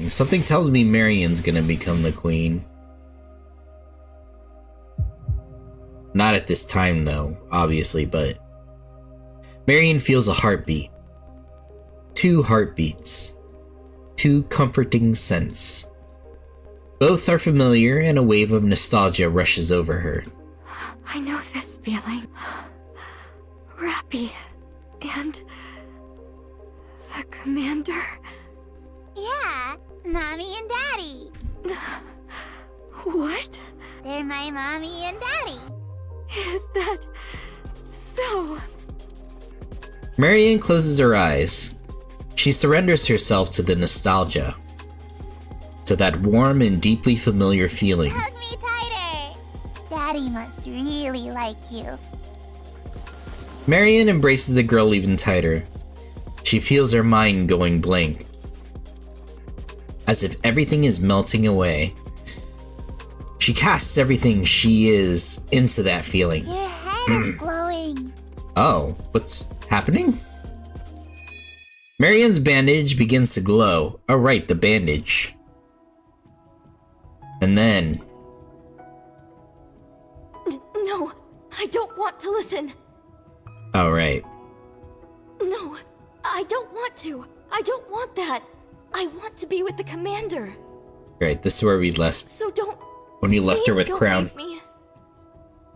Something tells me Marianne's gonna become the queen. Not at this time though, obviously, but Marianne feels a heartbeat. 2 heartbeats. 2 comforting scents. Both are familiar and a wave of nostalgia rushes over her. I know this feeling. Rappy and the commander. Yeah, Mommy and Daddy. What? They're my mommy and daddy. Is that so? Marianne closes her eyes. She surrenders herself to the nostalgia. To that warm and deeply familiar feeling. Hug me tighter. Daddy must really like you. Marianne embraces the girl even tighter. She feels her mind going blank. As if everything is melting away. She casts everything she is into that feeling. Your head is glowing. Oh, what's happening? Marianne's bandage begins to glow. Oh right, the bandage. And then... No, I don't want to listen. Oh right. No, I don't want to. I don't want that. I want to be with the commander. Right, this is where we left. So don't... When you left her with don't Crown. leave me.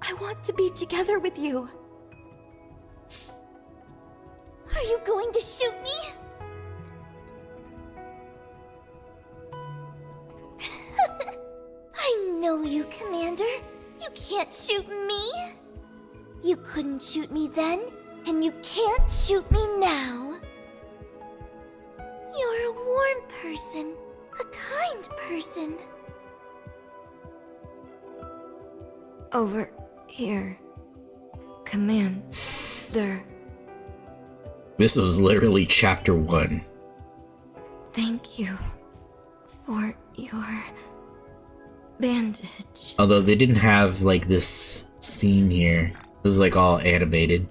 I want to be together with you. Are you going to shoot me? I know you, Commander. You can't shoot me. You couldn't shoot me then, and you can't shoot me now. You're a warm person, a kind person. Over here. Commander. This was literally chapter 1. Thank you for your bandage. Although they didn't have like this scene here. It was like all animated.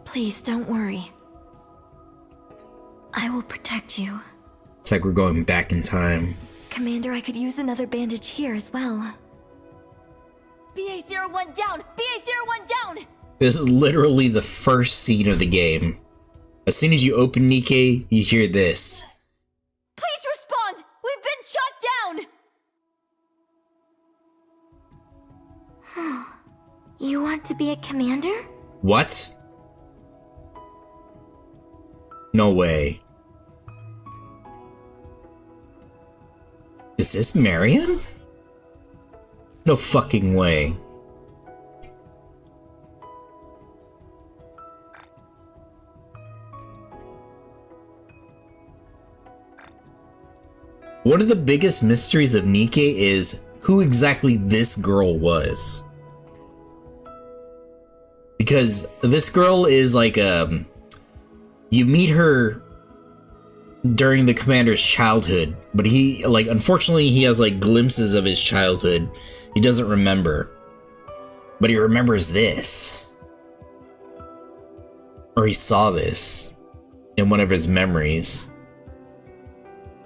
Please don't worry. I will protect you. It's like we're going back in time. Commander, I could use another bandage here as well. BA-01 down! BA-01 down! This is literally the first scene of the game. As soon as you open NIKKE, you hear this. Please respond! We've been shot down! You want to be a commander? What? No way. Is this Marianne? No fucking way. One of the biggest mysteries of NIKKE is who exactly this girl was. Because this girl is like you meet her during the commander's childhood, but he, like, unfortunately he has like glimpses of his childhood. He doesn't remember. But he remembers this. Or he saw this in one of his memories.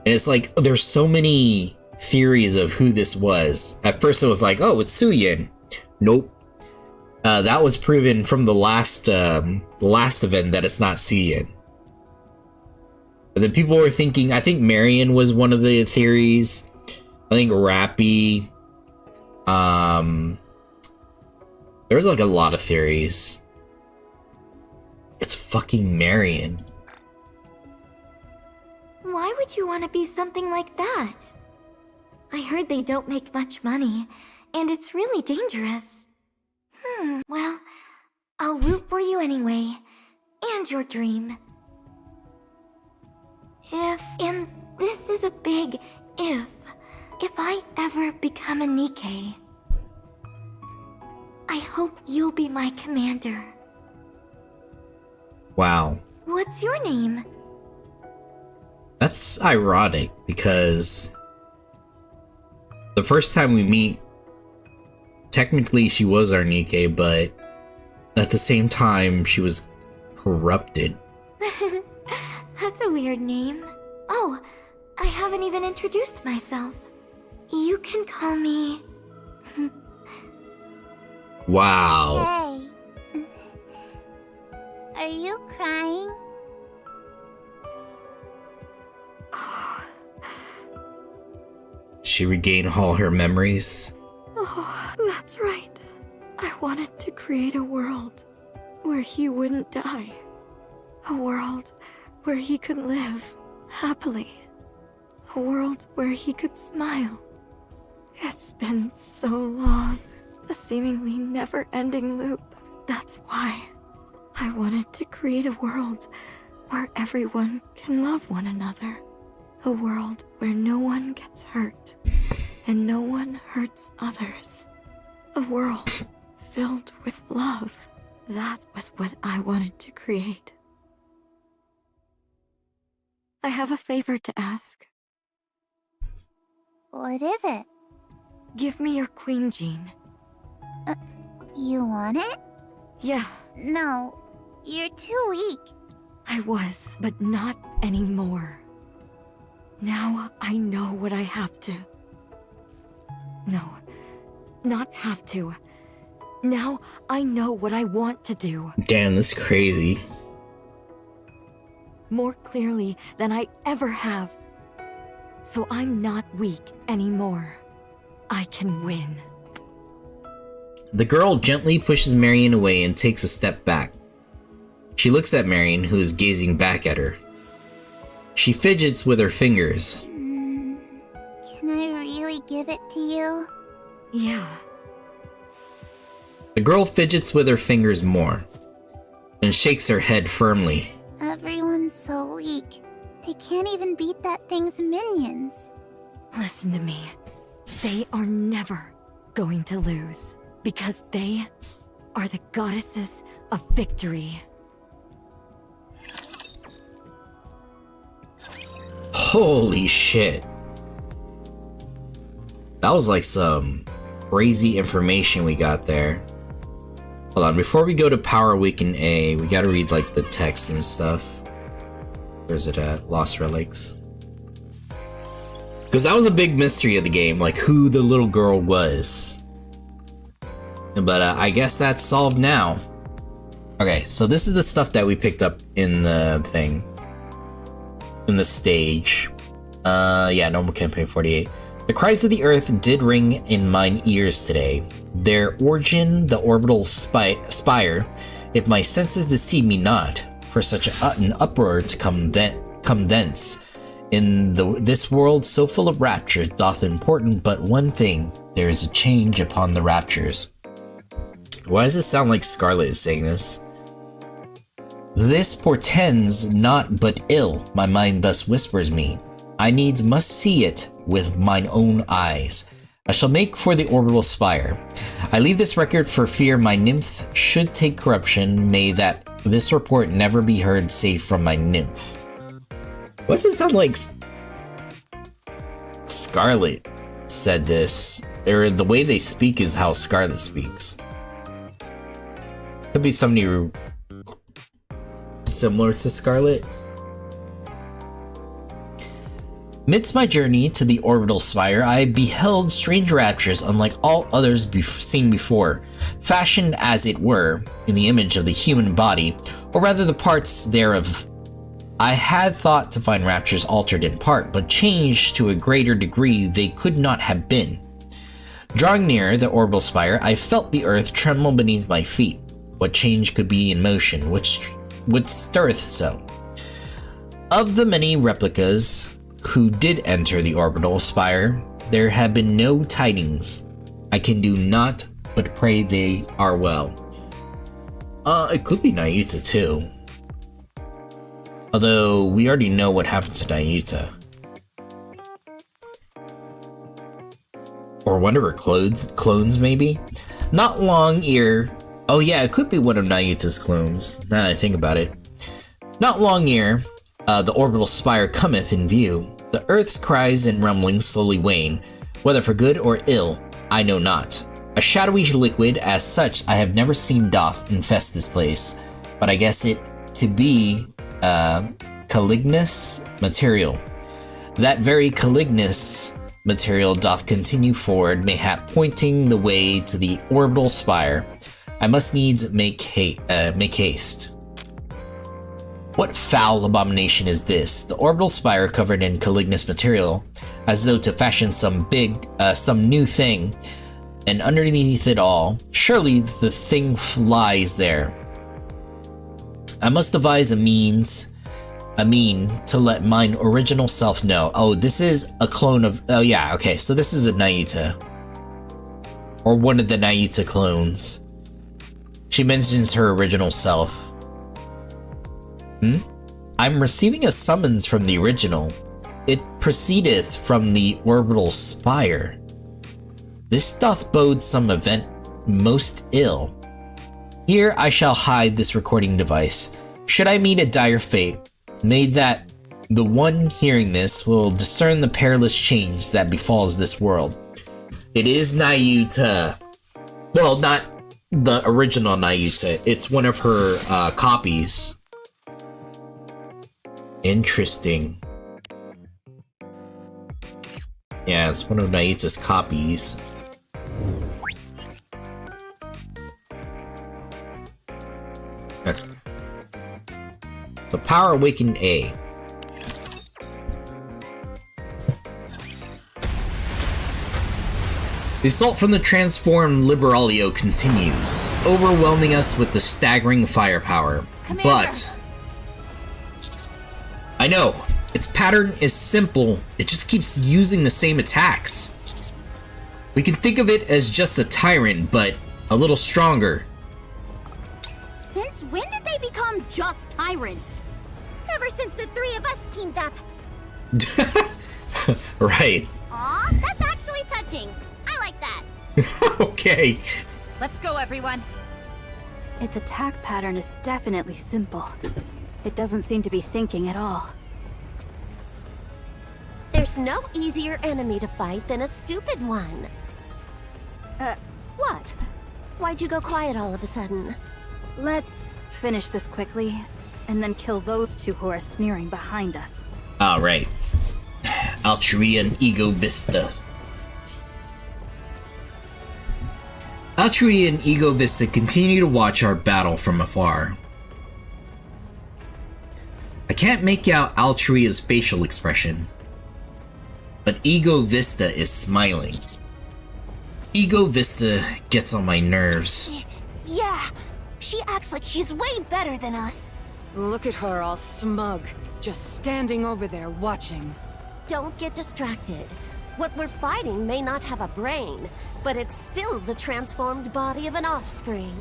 And it's like, there's so many theories of who this was. At first it was like, oh, it's Suyin. Nope. That was proven from the last event that it's not Suyin. But then people were thinking, I think Marianne was one of the theories. I think Rappy. There's like a lot of theories. It's fucking Marianne. Why would you want to be something like that? I heard they don't make much money, and it's really dangerous. Well, I'll root for you anyway, and your dream. And this is a big if I ever become a NIKKE, I hope you'll be my commander. Wow. What's your name? That's ironic because the first time we meet, technically she was our NIKKE, but at the same time she was corrupted. That's a weird name. Oh, I haven't even introduced myself. You can call me... Wow. Hey. Are you crying? She regained all her memories. Oh, that's right. I wanted to create a world where he wouldn't die. A world where he could live happily. A world where he could smile. It's been so long. A seemingly never-ending loop. That's why I wanted to create a world where everyone can love one another. A world where no one gets hurt and no one hurts others. A world filled with love. That was what I wanted to create. I have a favor to ask. What is it? Give me your queen gene. You want it? Yeah, No, you're too weak. I was, but not anymore. Now I know what I have to. No, not have to. Now I know what I want to do. Damn, this is crazy. More clearly than I ever have. So I'm not weak anymore. I can win. The girl gently pushes Marion away and takes a step back. She looks at Marion, who is gazing back at her. She fidgets with her fingers. Can I really give it to you? Yeah. The girl fidgets with her fingers more and shakes her head firmly. Everyone's so weak. They can't even beat that thing's minions. Listen to me. They are never going to lose. Because they are the goddesses of victory. Holy shit. That was like some crazy information we got there. Hold on, before we go to Power Weekend A, we gotta read like the text and stuff. Where's it at? Lost Relics. Because that was a big mystery of the game, like who the little girl was. But I guess that's solved now. Okay, so this is the stuff that we picked up in the thing. In the stage. Yeah, normal campaign 48. The cries of the earth did ring in mine ears today. Their origin, the orbital spire, if my senses deceive me not, for such an uproar to come thence. In this world so full of rapture doth important but one thing, there is a change upon the raptures. Why does it sound like Scarlet is saying this? This portends not but ill, my mind thus whispers me. I needs must see it with mine own eyes. I shall make for the orbital spire. I leave this record for fear my nymph should take corruption. May that this report never be heard save from my nymph. Why does it sound like Scarlet said this? Or the way they speak is how Scarlet speaks. Could be somebody similar to Scarlet. Midst my journey to the orbital spire, I beheld strange raptures unlike all others seen before, fashioned as it were in the image of the human body, or rather the parts thereof. I had thought to find raptures altered in part, but changed to a greater degree they could not have been. Drawing near the orbital spire, I felt the earth tremble beneath my feet. What change could be in motion, which stirreth so? Of the many replicas who did enter the orbital spire, there have been no tidings. I can do naught but pray they are well. It could be Nayuta too. Although we already know what happened to Nayuta. Or one of her clones maybe? Not long ere... Oh yeah, it could be one of Nayuta's clones, now that I think about it. Not long ere the orbital spire cometh in view, the earth's cries and rumblings slowly wane, whether for good or ill, I know not. A shadowy liquid as such I have never seen doth infest this place, but I guess it to be calignous material. That very calignous material doth continue forward, mayhap pointing the way to the orbital spire. I must needs make haste. What foul abomination is this? The orbital spire covered in calignous material, as though to fashion some new thing, and underneath it all, surely the thing lies there. I must devise a mean to let mine original self know. Oh, this is a clone of, oh yeah, okay, so this is a Nayuta. Or one of the Nayuta clones. She mentions her original self. I'm receiving a summons from the original. It proceedeth from the orbital spire. This doth bode some event most ill. Here I shall hide this recording device. Should I meet a dire fate, may that the one hearing this will discern the perilous change that befalls this world. It is Nayuta. Well, not the original Nayuta. It's one of her copies. Interesting. Yeah, it's one of Nayuta's copies. Okay. So Power Awakened A. The assault from the transformed Liberalio continues, overwhelming us with the staggering firepower. But I know, its pattern is simple, it just keeps using the same attacks. We can think of it as just a tyrant, but a little stronger. Since when did they become just tyrants? Ever since the three of us teamed up. Right. Aw, that's actually touching. I like that. Okay. Let's go, everyone. Its attack pattern is definitely simple. It doesn't seem to be thinking at all. There's no easier enemy to fight than a stupid one. What? Why'd you go quiet all of a sudden? Let's finish this quickly, and then kill those two who are sneering behind us. Alright. Altria and Ego Vista. Altria and Ego Vista continue to watch our battle from afar. I can't make out Altria's facial expression, but Ego Vista is smiling. Ego Vista gets on my nerves. Yeah, she acts like she's way better than us. Look at her all smug, just standing over there watching. Don't get distracted. What we're fighting may not have a brain, but it's still the transformed body of an offspring.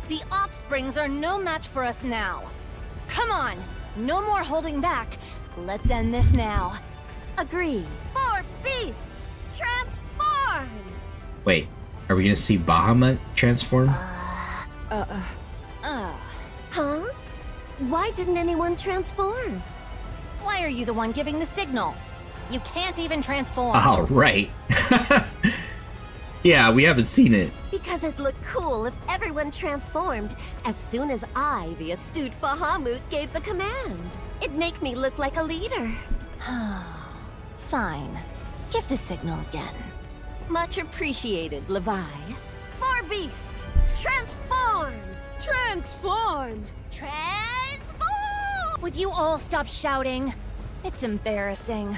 The offsprings are no match for us now. Come on, no more holding back. Let's end this now. Agree. For beasts, transform! Wait, are we gonna see Bahamut transform? Huh? Why didn't anyone transform? Why are you the one giving the signal? You can't even transform. Oh, right. Yeah, we haven't seen it. Because it'd look cool if everyone transformed as soon as I, the astute Bahamut, gave the command. It'd make me look like a leader. Fine. Give the signal again. Much appreciated, Levi. For beasts, transform! Transform! Transform! Would you all stop shouting? It's embarrassing.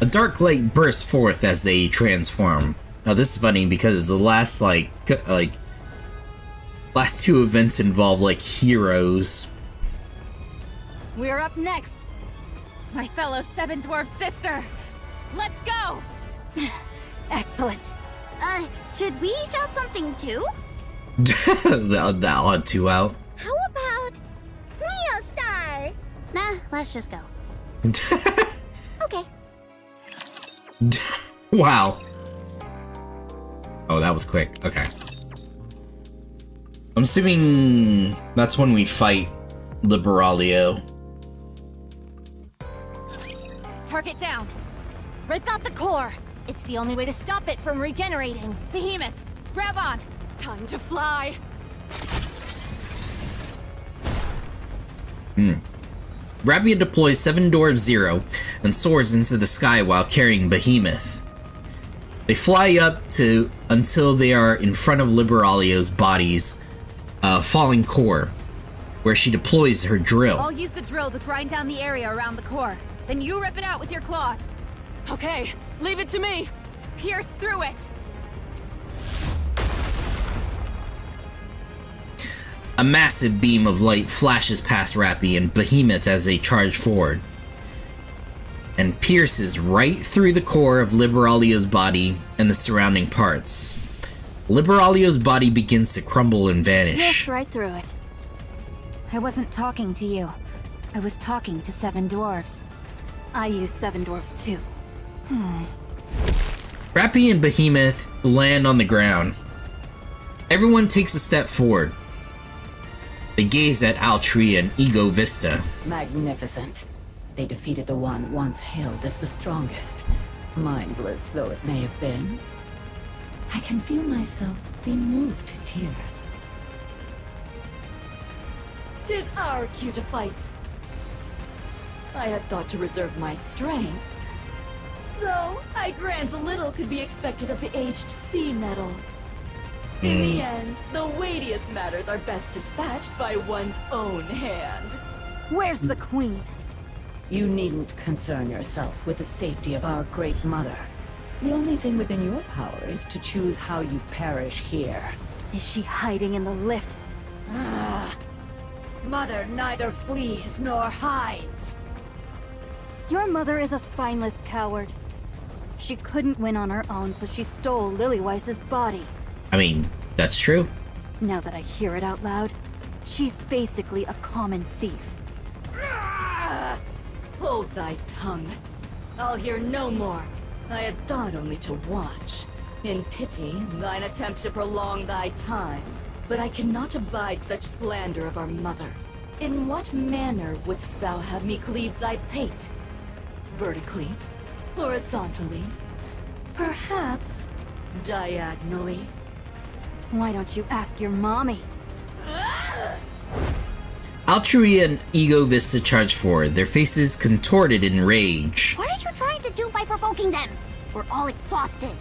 A dark light bursts forth as they transform. Now this is funny because the last last two events involve like heroes. We're up next. My fellow Seven Dwarf sister. Let's go! Excellent. Should we shout something too? the odd two out. How about Neo Star? Nah, let's just go. Okay. Wow. Oh, that was quick. Okay. I'm assuming that's when we fight Liberalio. Target down. Rip out the core. It's the only way to stop it from regenerating. Behemoth, grab on. Time to fly. Rabia deploys 7 Door of Zero and soars into the sky while carrying Behemoth. They fly up until they are in front of Liberalio's body's falling core, where she deploys her drill. I'll use the drill to grind down the area around the core. Then you rip it out with your claws. Okay, leave it to me. Pierce through it. A massive beam of light flashes past Rappy and Behemoth as they charge forward, and pierces right through the core of Liberalio's body and the surrounding parts. Liberalio's body begins to crumble and vanish. Pierced right through it. I wasn't talking to you. I was talking to 7 dwarves. I use 7 dwarves too. Rappy and Behemoth land on the ground. Everyone takes a step forward. They gaze at Altria and Ego Vista. Magnificent. They defeated the one once hailed as the strongest. Mindless though it may have been. I can feel myself being moved to tears. 'Tis our cue to fight. I had thought to reserve my strength. Though, I grant little could be expected of the aged sea metal. In the end, the weightiest matters are best dispatched by one's own hand. Where's the queen? You needn't concern yourself with the safety of our great mother. The only thing within your power is to choose how you perish here. Is she hiding in the lift? Mother neither flees nor hides. Your mother is a spineless coward. She couldn't win on her own, so she stole Lillyweiss's body. I mean, that's true. Now that I hear it out loud, she's basically a common thief. Hold thy tongue. I'll hear no more. I had thought only to watch. In pity, thine attempt to prolong thy time. But I cannot abide such slander of our mother. In what manner wouldst thou have me cleave thy pate? Vertically? Horizontally? Perhaps diagonally? Why don't you ask your mommy? Altria and Ego Vista charge forward, their faces contorted in rage. What are you trying to do by provoking them? We're all exhausted.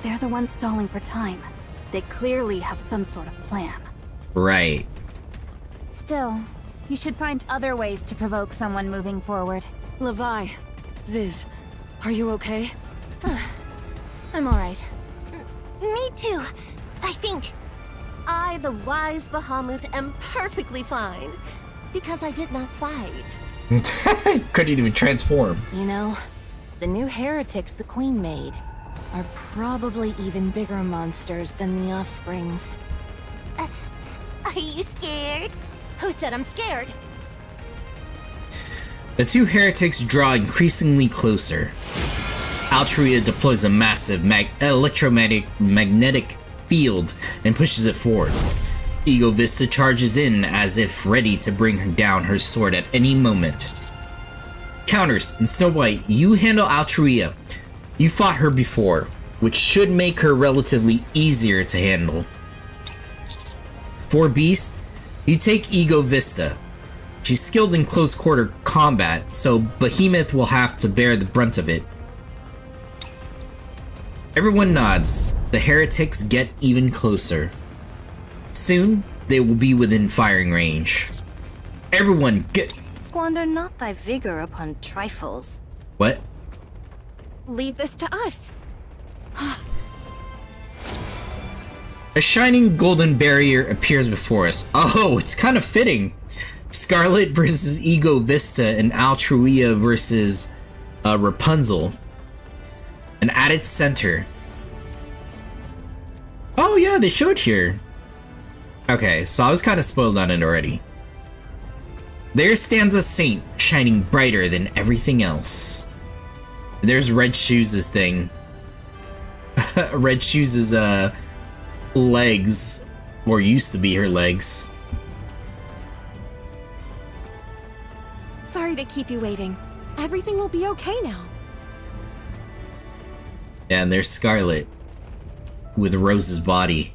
They're the ones stalling for time. They clearly have some sort of plan. Right. Still, you should find other ways to provoke someone moving forward. Levi, Ziz, are you okay? I'm alright. Me too. I think I, the wise Bahamut, am perfectly fine. Because I did not fight. Couldn't even transform. You know, the new heretics the Queen made are probably even bigger monsters than the Offsprings. Are you scared? Who said I'm scared? The two heretics draw increasingly closer. Altria deploys a massive electromagnetic field and pushes it forward. Ego Vista charges in as if ready to bring down her sword at any moment. Counters, and Snow White, you handle Altria. You fought her before, which should make her relatively easier to handle. For Beast, you take Ego Vista. She's skilled in close quarter combat, so Behemoth will have to bear the brunt of it. Everyone nods. The heretics get even closer. Soon, they will be within firing range. Everyone get— Squander not thy vigor upon trifles. What? Leave this to us. A shining golden barrier appears before us. Oh, it's kind of fitting. Scarlet versus Ego Vista and Altria versus Rapunzel. And at its center— oh yeah, they showed here. Okay, so I was kind of spoiled on it already. There stands a saint, shining brighter than everything else. There's Red Shoes' thing. Red Shoes' legs Or used to be her legs. Sorry to keep you waiting. Everything will be okay now. And there's Scarlet with Rose's body.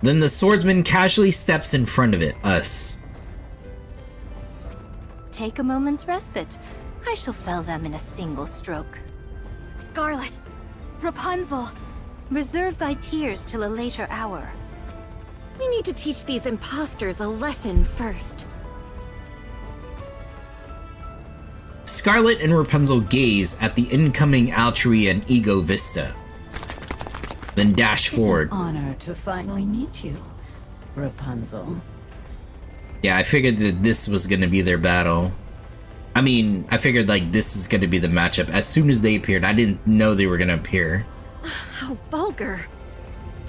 Then the swordsman casually steps in front of it, us. Take a moment's respite. I shall fell them in a single stroke. Scarlet! Rapunzel! Reserve thy tears till a later hour. We need to teach these imposters a lesson first. Scarlet and Rapunzel gaze at the incoming Altria and Ego Vista. Then dash forward. It's an honor to finally meet you, Rapunzel. Yeah, I figured that this was gonna be their battle. I mean, I figured like this is gonna be the matchup. As soon as they appeared, I didn't know they were gonna appear. How vulgar.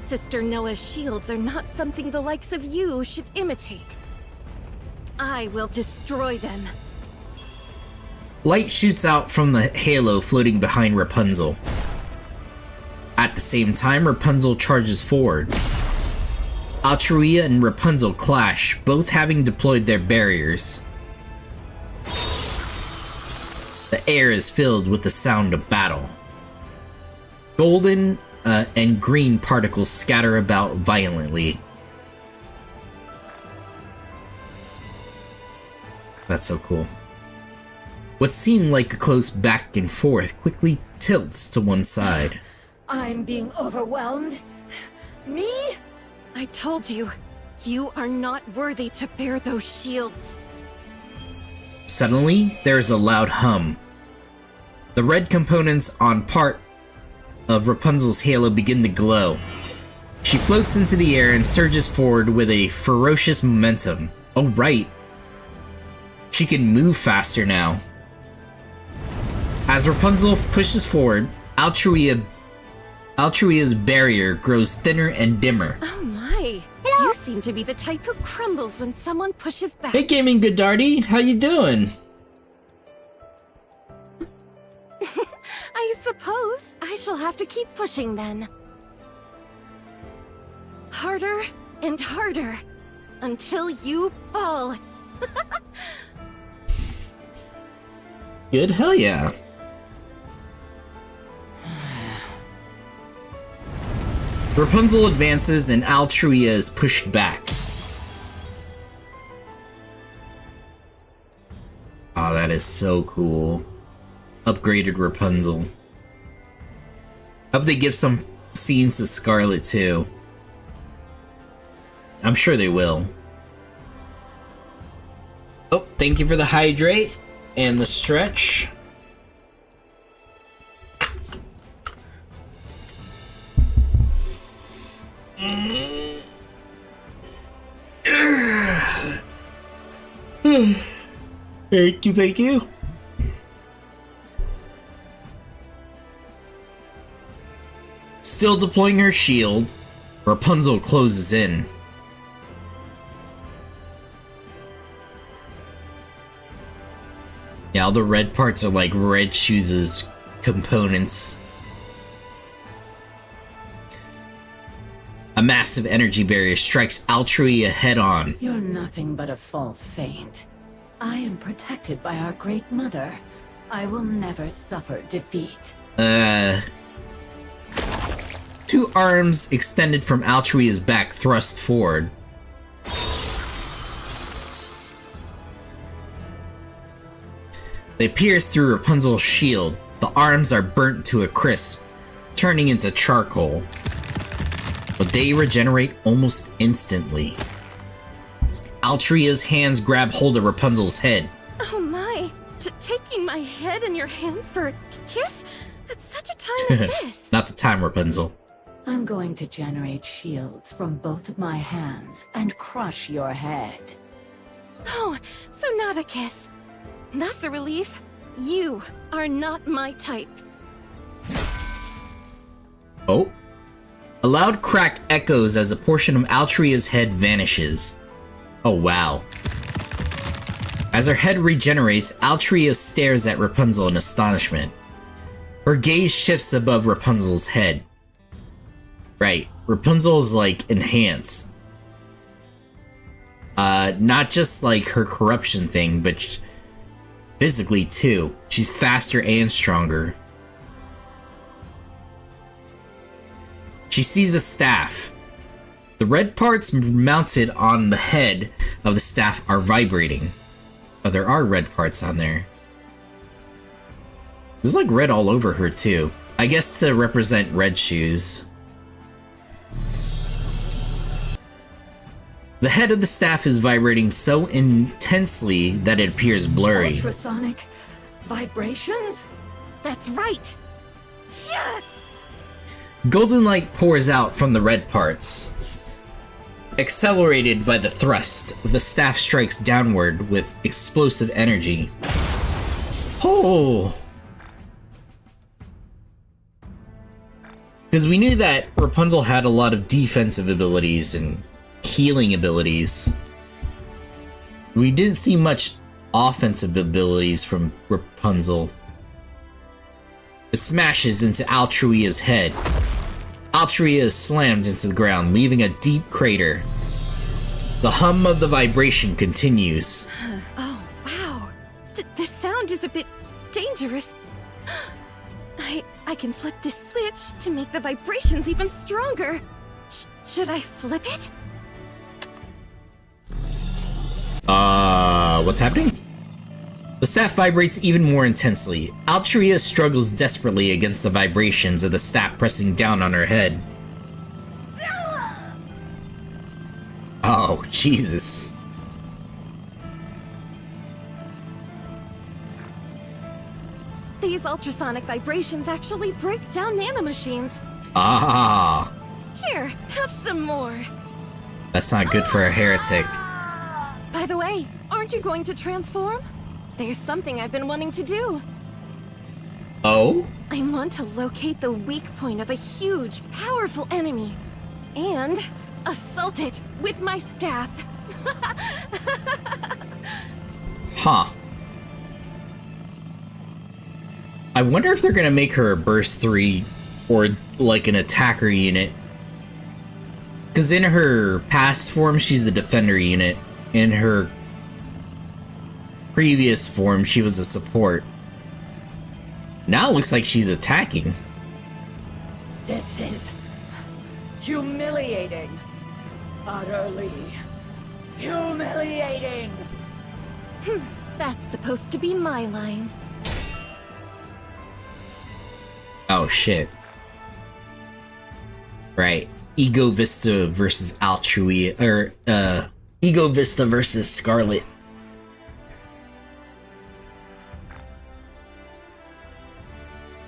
Sister Noah's shields are not something the likes of you should imitate. I will destroy them. Light shoots out from the halo floating behind Rapunzel. At the same time, Rapunzel charges forward. Altria and Rapunzel clash, both having deployed their barriers. The air is filled with the sound of battle. Golden and green particles scatter about violently. That's so cool. What seemed like a close back and forth quickly tilts to one side. I'm being overwhelmed. Me? I told you, you are not worthy to bear those shields. Suddenly, there is a loud hum. The red components on part of Rapunzel's halo begin to glow. She floats into the air and surges forward with a ferocious momentum. Oh right. She can move faster now. As Rapunzel pushes forward, Altria's barrier grows thinner and dimmer. Oh my. You seem to be the type who crumbles when someone pushes back. Hey Gaming Goodarty, how you doing? I suppose I shall have to keep pushing then. Harder and harder until you fall. Good, hell yeah. Rapunzel advances and Altria is pushed back. Oh, that is so cool. Upgraded Rapunzel. Hope they give some scenes to Scarlet too. I'm sure they will. Oh, thank you for the hydrate and the stretch. Thank you, thank you. Still deploying her shield, Rapunzel closes in. Yeah, all the red parts are like Red Shoes' components. A massive energy barrier strikes Altria head on. You're nothing but a false saint. I am protected by our great mother. I will never suffer defeat. Two arms extended from Altria's back thrust forward. They pierce through Rapunzel's shield. The arms are burnt to a crisp, turning into charcoal. But they regenerate almost instantly. Altria's hands grab hold of Rapunzel's head. Oh my! Taking my head in your hands for a kiss? At such a time as this! Not the time, Rapunzel. I'm going to generate shields from both of my hands and crush your head. Oh, so not a kiss. That's a relief. You are not my type. Oh. A loud crack echoes as a portion of Altria's head vanishes. Oh wow. As her head regenerates, Altria stares at Rapunzel in astonishment. Her gaze shifts above Rapunzel's head. Right, Rapunzel is like enhanced. Not just like her corruption thing, but physically too. She's faster and stronger. She sees a staff. The red parts mounted on the head of the staff are vibrating. Oh, there are red parts on there. There's like red all over her too. I guess to represent red shoes. The head of the staff is vibrating so intensely that it appears blurry. Ultrasonic vibrations? That's right! Yes! Golden light pours out from the red parts. Accelerated by the thrust, the staff strikes downward with explosive energy. Oh! Because we knew that Rapunzel had a lot of defensive abilities and healing abilities. We didn't see much offensive abilities from Rapunzel. It smashes into Altruia's head. Altruia is slammed into the ground, leaving a deep crater. The hum of the vibration continues. Oh, wow. The sound is a bit dangerous. I can flip this switch to make the vibrations even stronger. Should I flip it? What's happening? The staff vibrates even more intensely. Altruia struggles desperately against the vibrations of the staff pressing down on her head. Oh, Jesus. These ultrasonic vibrations actually break down nanomachines. Ah. Here, have some more. That's not good for a heretic. By the way, aren't you going to transform? There's something I've been wanting to do. Oh? I want to locate the weak point of a huge, powerful enemy. And assault it with my staff. Huh. I wonder if they're gonna make her a Burst 3 or like an attacker unit. Because in her past form, she's a defender unit. In her previous form, she was a support. Now it looks like she's attacking. This is humiliating. Utterly humiliating. That's supposed to be my line. Oh shit. Right. Ego Vista versus Altruia, or Ego Vista versus Scarlet.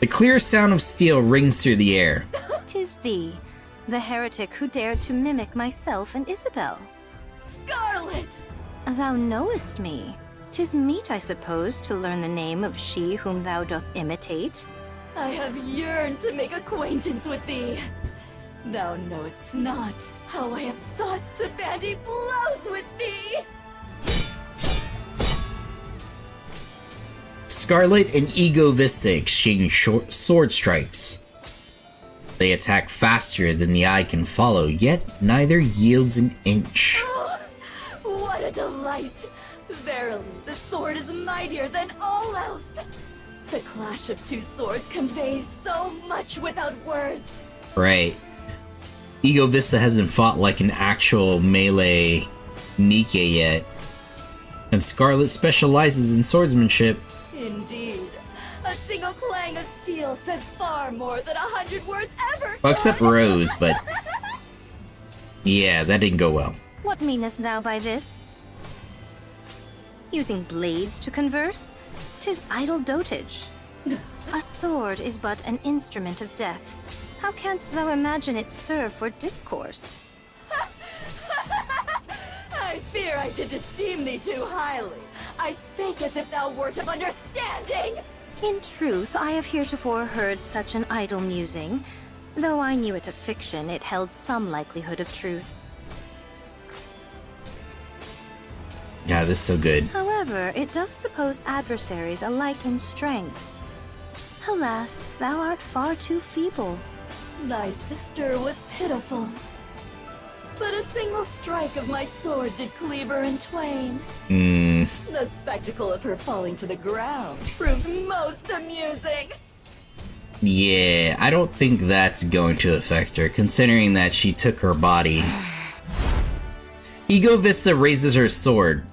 The clear sound of steel rings through the air. 'Tis thee, the heretic who dared to mimic myself and Isabel. Scarlet! Thou knowest me. 'Tis meet, I suppose, to learn the name of she whom thou doth imitate. I have yearned to make acquaintance with thee. Thou knowest not how I have sought to bandy blows with thee. Scarlet and Ego Vista exchange sword strikes. They attack faster than the eye can follow, yet neither yields an inch. Oh, what a delight! Verily, the sword is mightier than all else. The clash of two swords conveys so much without words. Right. Ego Vista hasn't fought like an actual melee NIKKE yet. And Scarlet specializes in swordsmanship. Indeed. A single clang of steel says far more than 100 words ever. Well, except Rose, but yeah, that didn't go well. What meanest thou by this? Using blades to converse? 'Tis idle dotage. A sword is but an instrument of death. How canst thou imagine it serve for discourse? I fear I did esteem thee too highly. I spake as if thou wert of understanding. In truth, I have heretofore heard such an idle musing. Though I knew it a fiction, it held some likelihood of truth. Yeah, this is so good. However, it doth suppose adversaries alike in strength. Alas, thou art far too feeble. Thy sister was pitiful. but a single strike of my sword did cleave her in twain. The spectacle of her falling to the ground proved most amusing. Yeah, I don't think that's going to affect her, considering that she took her body. Ego Vista raises her sword.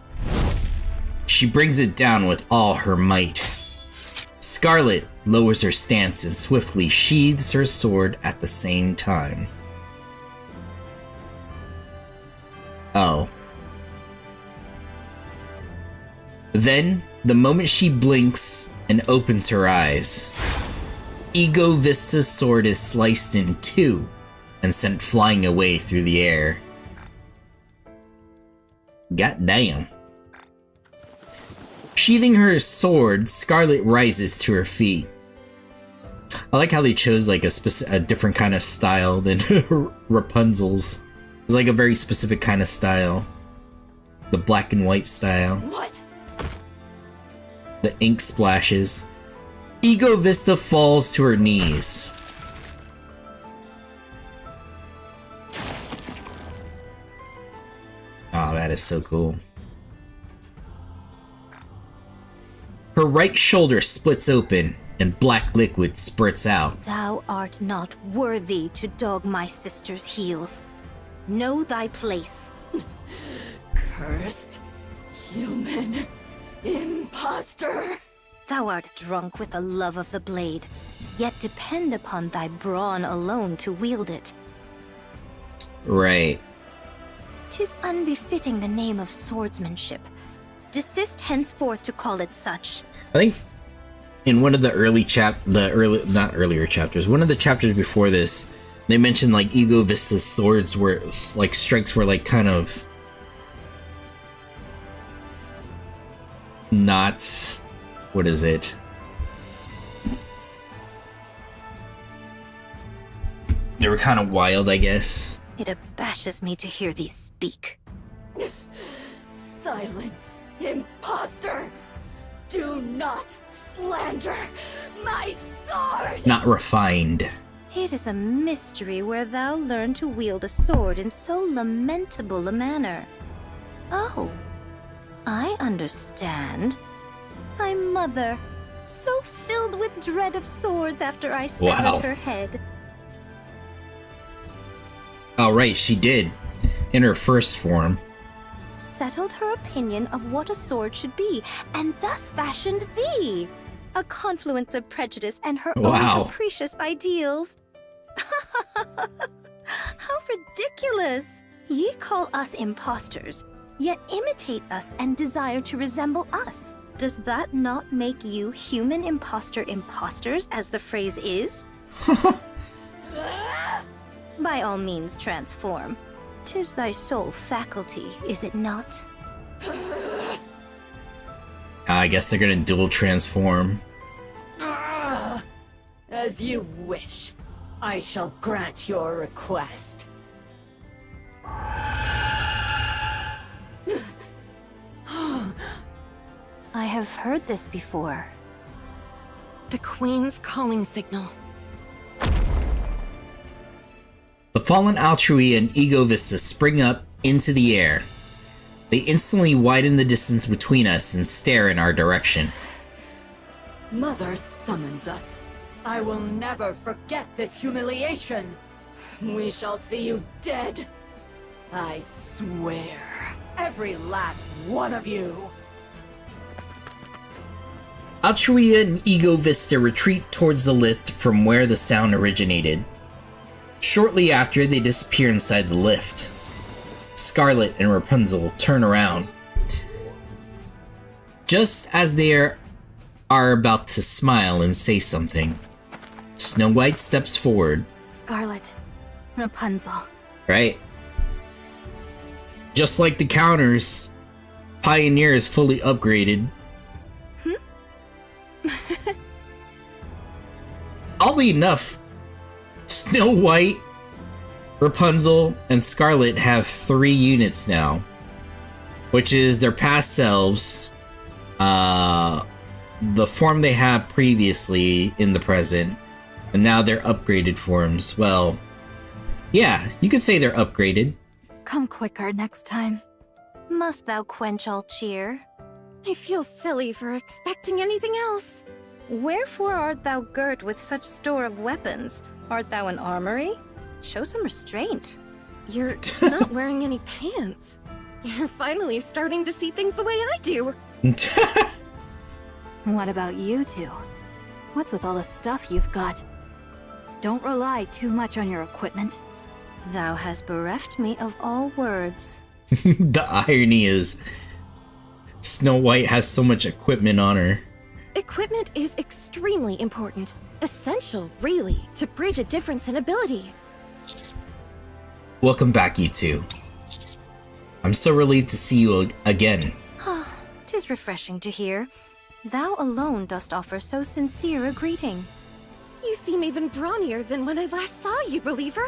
She brings it down with all her might. Scarlet lowers her stance and swiftly sheathes her sword at the same time. Oh. Then, the moment she blinks and opens her eyes, Ego Vista's sword is sliced in two and sent flying away through the air. God damn. Sheathing her sword, Scarlet rises to her feet. I like how they chose like a different kind of style than Rapunzel's. It's like a very specific kind of style. The black and white style. What? The ink splashes. Ego Vista falls to her knees. Oh, that is so cool. Her right shoulder splits open and black liquid spurts out. Thou art not worthy to dog my sister's heels. Know thy place. Cursed human imposter. Thou art drunk with the love of the blade, yet depend upon thy brawn alone to wield it. Right. 'Tis unbefitting the name of swordsmanship. Desist henceforth to call it such. I think in one of the not earlier chapters, one of the chapters before this, they mentioned like Ego Vista's swords were like strikes were like kind of not, what is it? They were kind of wild, I guess. It abashes me to hear thee speak. Silence, imposter! Do not slander my sword! Not refined. It is a mystery where thou learned to wield a sword in so lamentable a manner. Oh, I understand. Thy mother, so filled with dread of swords after I severed her head. Oh, right, she did. In her first form. Settled her opinion of what a sword should be, and thus fashioned thee. A confluence of prejudice and her own capricious ideals. How ridiculous! Ye call us impostors, yet imitate us and desire to resemble us. Does that not make you human imposter imposters, as the phrase is? By all means transform. 'Tis thy sole faculty, is it not? I guess they're gonna dual transform. As you wish. I shall grant your request. I have heard this before. The Queen's calling signal. The fallen Altrui and Ego Vista spring up into the air. They instantly widen the distance between us and stare in our direction. Mother summons us. I will never forget this humiliation. We shall see you dead. I swear. Every last one of you. Altruia and Ego Vista retreat towards the lift from where the sound originated. Shortly after, they disappear inside the lift. Scarlet and Rapunzel turn around. Just as they are about to smile and say something, Snow White steps forward. Scarlet, Rapunzel. Right. Just like the counters, Pioneer is fully upgraded. Oddly enough, Snow White, Rapunzel, and Scarlet have 3 units now, which is their past selves, the form they had previously in the present, and now their upgraded forms. Well, yeah, you could say they're upgraded. Come quicker next time. Must thou quench all cheer? I feel silly for expecting anything else. Wherefore art thou girt with such store of weapons? Art thou an armory? Show some restraint. You're not wearing any pants. You're finally starting to see things the way I do. What about you two? What's with all the stuff you've got? Don't rely too much on your equipment. Thou hast bereft me of all words. The irony is, Snow White has so much equipment on her. Equipment is extremely important. Essential, really, to bridge a difference in ability. Welcome back, you two. I'm so relieved to see you again. 'Tis refreshing to hear. Thou alone dost offer so sincere a greeting. You seem even brawnier than when I last saw you, believer.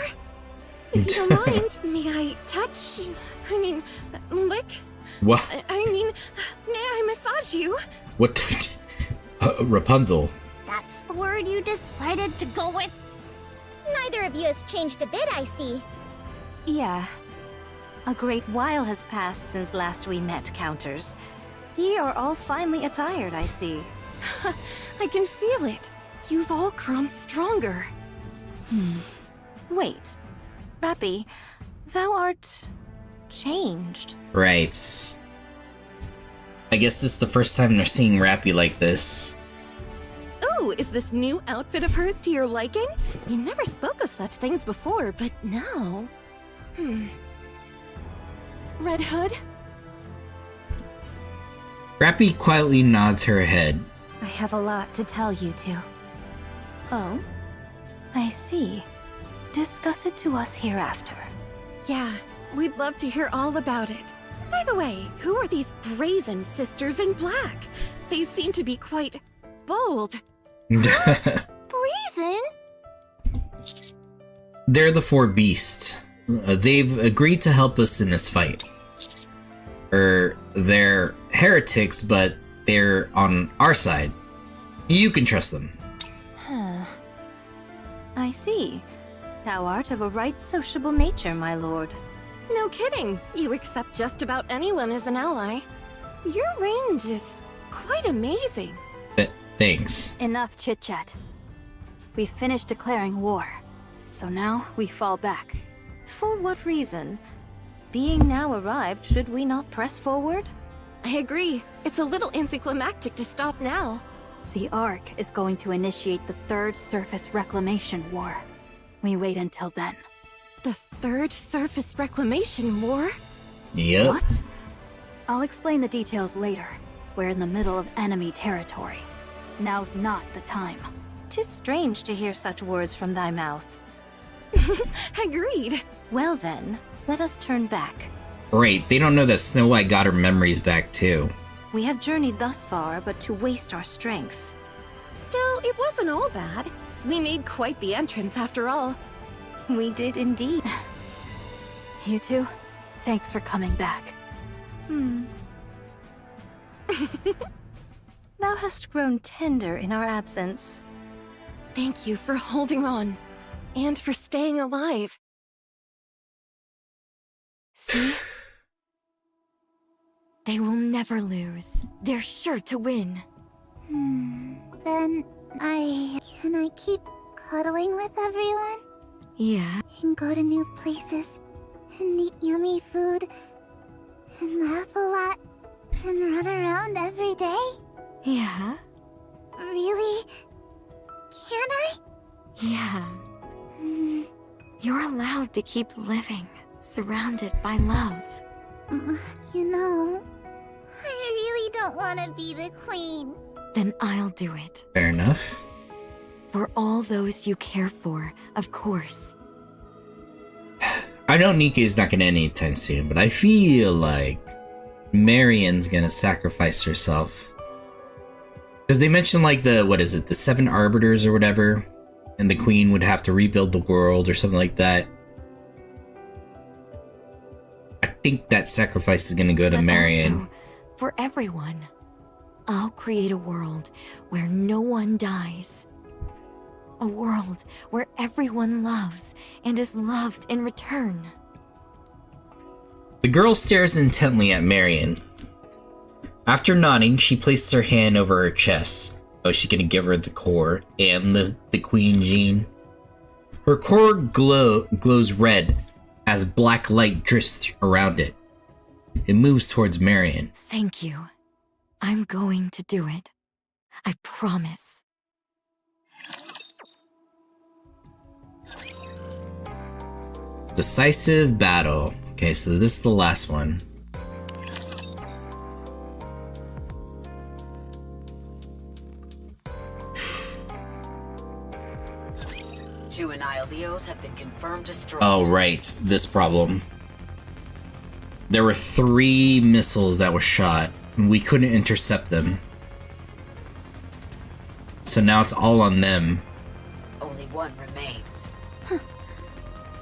If you don't mind, may I touch? Lick? What? I mean, may I massage you? What? Rapunzel. That's the word you decided to go with? Neither of you has changed a bit, I see. Yeah. A great while has passed since last we met, Counters. Ye are all finely attired, I see. I can feel it. You've all grown stronger. Wait. Rappy, thou art... changed. Right. I guess this is the first time they're seeing Rappy like this. Oh, is this new outfit of hers to your liking? You never spoke of such things before, but now... Red Hood? Rappy quietly nods her head. I have a lot to tell you two. Oh? I see. Discuss it to us hereafter. Yeah, we'd love to hear all about it. By the way, who are these brazen sisters in black? They seem to be quite bold. Brazen? They're the four beasts. They've agreed to help us in this fight. They're heretics, but they're on our side. You can trust them. I see. Thou art of a right sociable nature, my lord. No kidding. You accept just about anyone as an ally. Your range is quite amazing. Thanks. Enough chit-chat. We finished declaring war, so now we fall back. For what reason? Being now arrived, should we not press forward? I agree. It's a little anticlimactic to stop now. The Ark is going to initiate the Third Surface Reclamation War. We wait until then. The Third Surface Reclamation War? Yep. What? I'll explain the details later. We're in the middle of enemy territory. Now's not the time. 'Tis strange to hear such words from thy mouth. Agreed. Well then, let us turn back. Right, they don't know that Snow White got her memories back too. We have journeyed thus far, but to waste our strength. Still, it wasn't all bad. We made quite the entrance after all. We did indeed. You two, thanks for coming back. Thou hast grown tender in our absence. Thank you for holding on. And for staying alive. See? They will never lose. They're sure to win. Then Can I keep cuddling with everyone? Yeah. And go to new places, and eat yummy food, and laugh a lot, and run around every day? Yeah. Really? Can I? Yeah. You're allowed to keep living, surrounded by love. You know, I really don't want to be the queen. Then I'll do it. Fair enough. For all those you care for, of course. I know NIKKE is not gonna end anytime soon, but I feel like Marion's gonna sacrifice herself. Because they mentioned like the 7 arbiters or whatever, and the queen would have to rebuild the world or something like that. I think that sacrifice is gonna go to But Marion. also, for everyone, I'll create a world where no one dies. A world where everyone loves and is loved in return. The girl stares intently at Marion. After nodding, she places her hand over her chest. Oh, she's gonna give her the core and the queen gene. Her core glows red as black light drifts around it. It moves towards Marion. Thank you. I'm going to do it. I promise. Decisive battle. Okay, so this is the last one. Two Annihileos have been confirmed destroyed. Oh, right. This problem. There were 3 missiles that were shot, and we couldn't intercept them. So now it's all on them. Only one remains.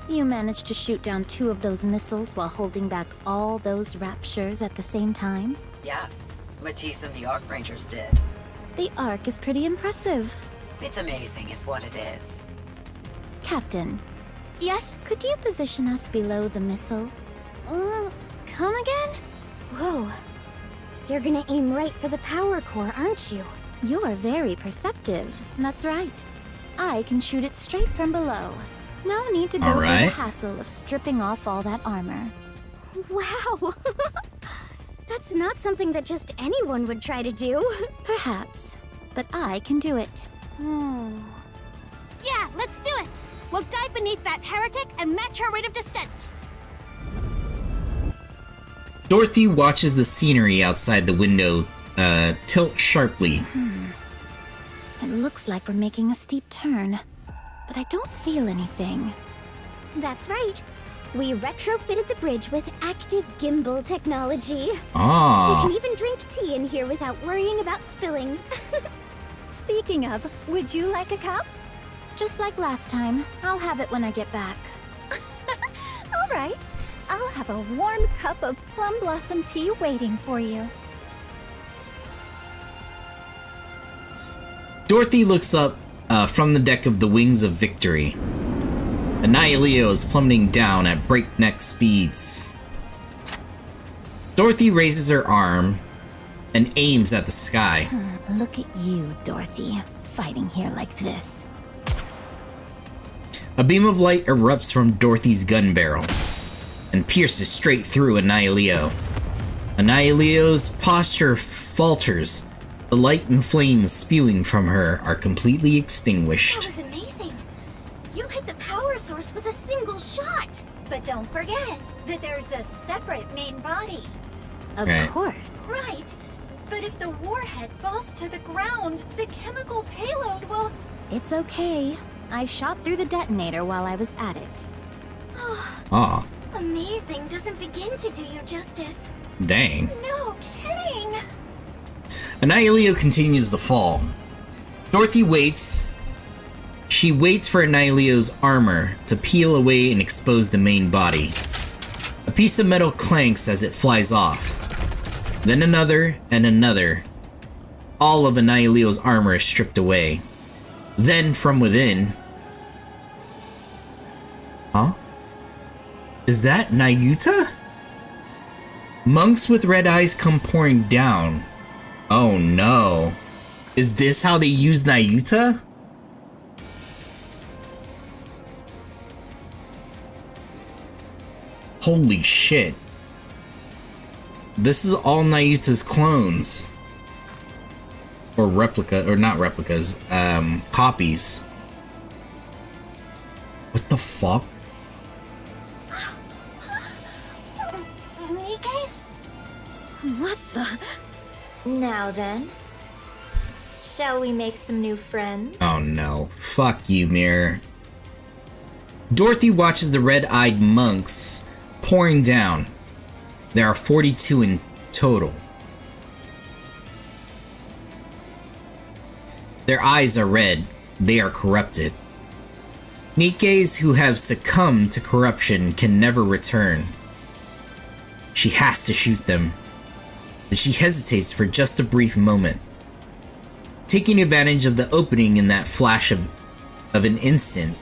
You managed to shoot down 2 of those missiles while holding back all those raptures at the same time? Yeah, Matisse and the Archrangers did. The Arc is pretty impressive. It's amazing is what it is. Captain, Yes? could you position us below the missile? Come again? Whoa. You're gonna aim right for the power core, aren't you? You're very perceptive. That's right. I can shoot it straight from below. No need to go through the Alright. hassle of stripping off all that armor. Wow! That's not something that just anyone would try to do. Perhaps, but I can do it. Yeah, let's do it! We'll dive beneath that heretic and match her rate of descent! Dorothy watches the scenery outside the window tilt sharply. It looks like we're making a steep turn, but I don't feel anything. That's right. We retrofitted the bridge with active gimbal technology. We Ah, can even drink tea in here without worrying about spilling. Speaking of, would you like a cup? Just like last time, I'll have it when I get back. All right. I'll have a warm cup of plum blossom tea waiting for you. Dorothy looks up from the deck of the Wings of Victory. Annihilio is plummeting down at breakneck speeds. Dorothy raises her arm and aims at the sky. Look at you, Dorothy, fighting here like this. A beam of light erupts from Dorothy's gun barrel and pierces straight through Annihilio. Annihilio's posture falters. The light and flames spewing from her are completely extinguished. That was amazing! You hit the power source with a single shot! But don't forget that there's a separate main body. Of Right. course. Right. But if the warhead falls to the ground, the chemical payload will... It's okay. I shot through the detonator while I was at it. Ah, Amazing doesn't begin to do you justice. dang. No kidding! Annihilio continues the fall. Dorothy waits. She waits for Annihilio's armor to peel away and expose the main body. A piece of metal clanks as it flies off. Then another and another. All of Annihilio's armor is stripped away. Then from within... Huh? Is that Nayuta? Monks with red eyes come pouring down. Oh no. Is this how they use Nayuta? Holy shit. This is all Nayuta's clones. Or not replicas, copies. What the fuck? Nikke's? What the? Now then, shall we make some new friends? Oh no. Fuck you, Mirror. Dorothy watches the red-eyed monks pouring down. There are 42 in total. Their eyes are red. They are corrupted. Nikkes who have succumbed to corruption can never return. She has to shoot them, but she hesitates for just a brief moment. Taking advantage of the opening in that flash of an instant,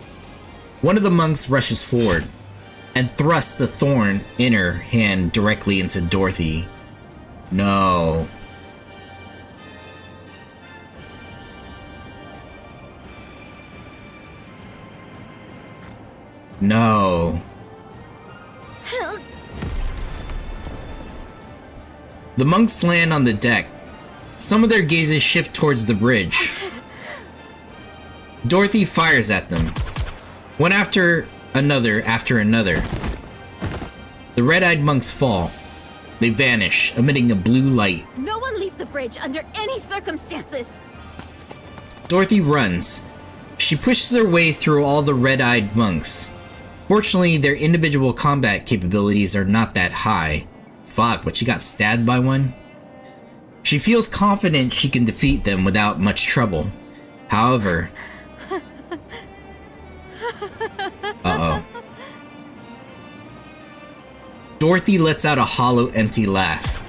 one of the monks rushes forward. and thrusts the thorn in her hand directly into Dorothy. No. No. The monks land on the deck. Some of their gazes shift towards the bridge. Dorothy fires at them, one after another. The red-eyed monks fall. They vanish, emitting a blue light. No one leaves the bridge under any circumstances. Dorothy runs. She pushes her way through all the red-eyed monks. Fortunately, their individual combat capabilities are not that high. Fuck, but she got stabbed by one? She feels confident she can defeat them without much trouble. However... Uh-oh. Dorothy lets out a hollow, empty laugh,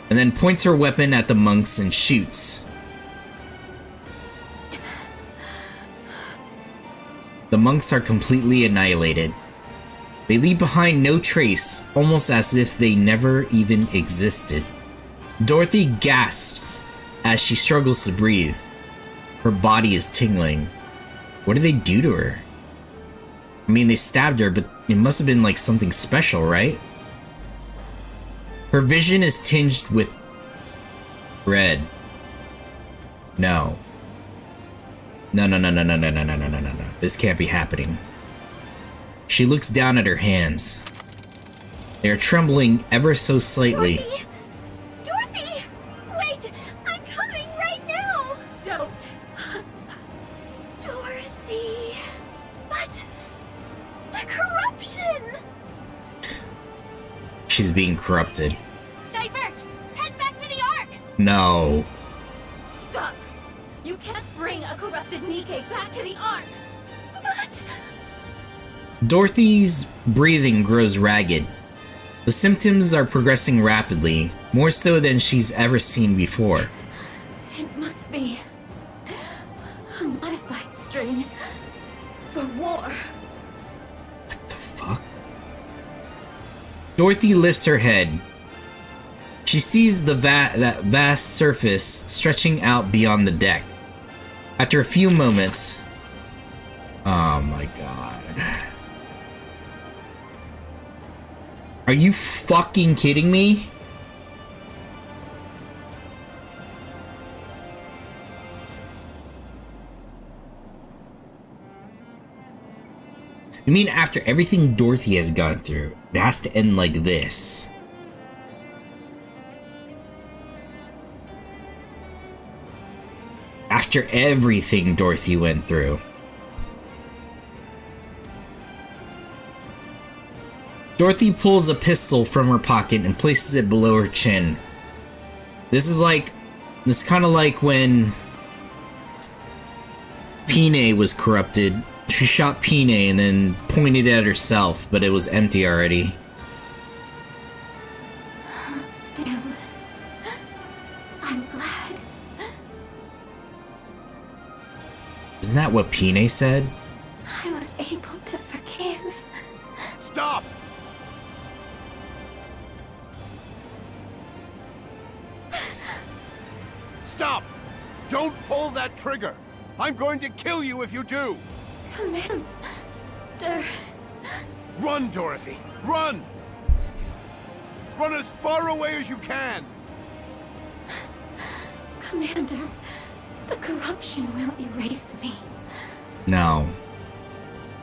and then points her weapon at the monks and shoots. The monks are completely annihilated. They leave behind no trace, almost as if they never even existed. Dorothy gasps as she struggles to breathe. Her body is tingling. What did they do to her? I mean, they stabbed her, but it must have been like something special, right? Her vision is tinged with red. No. No. This can't be happening. She looks down at her hands. They are trembling ever so slightly. Dorothy! Wait! I'm coming right now! Don't! Dorothy... But... the corruption! She's being corrupted. Divert! Head back to the Ark! No. Stop! You can't bring a corrupted Nikke back to the Ark! But... Dorothy's breathing grows ragged. The symptoms are progressing rapidly, more so than she's ever seen before. It must be a modified strain for war. What the fuck? Dorothy lifts her head. She sees that vast surface stretching out beyond the deck. After a few moments... Oh my god. Are you fucking kidding me? You mean after everything Dorothy has gone through, it has to end like this? After everything Dorothy went through. Dorothy pulls a pistol from her pocket and places it below her chin. This is kind of like when Pine was corrupted. She shot Pine and then pointed at herself, but it was empty already. Still, I'm glad. Isn't that what Pine said? I was able to forgive. Stop! Stop! Don't pull that trigger! I'm going to kill you if you do! Commander... Run, Dorothy! Run! Run as far away as you can! Commander, the corruption will erase me. No.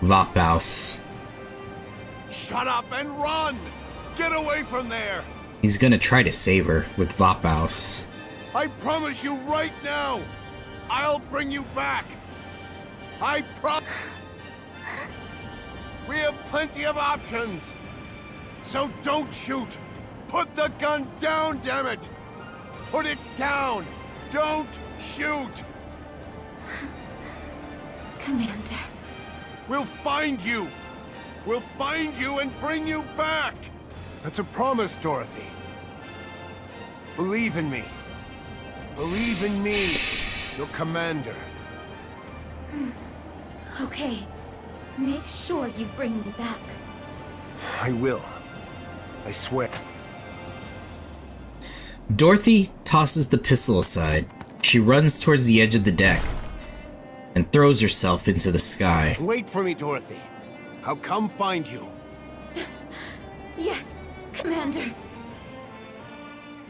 Vaphaus. Shut up and run! Get away from there! He's gonna try to save her with Vaphaus. I promise you right now! I'll bring you back! I promise! We have plenty of options! So don't shoot! Put the gun down, damn it! Put it down! Don't shoot! Commander. We'll find you! We'll find you and bring you back! That's a promise, Dorothy. Believe in me. Believe in me, your commander. Okay. Make sure you bring me back. I will. I swear. Dorothy tosses the pistol aside. She runs towards the edge of the deck and throws herself into the sky. Wait for me, Dorothy. I'll come find you. Yes, Commander.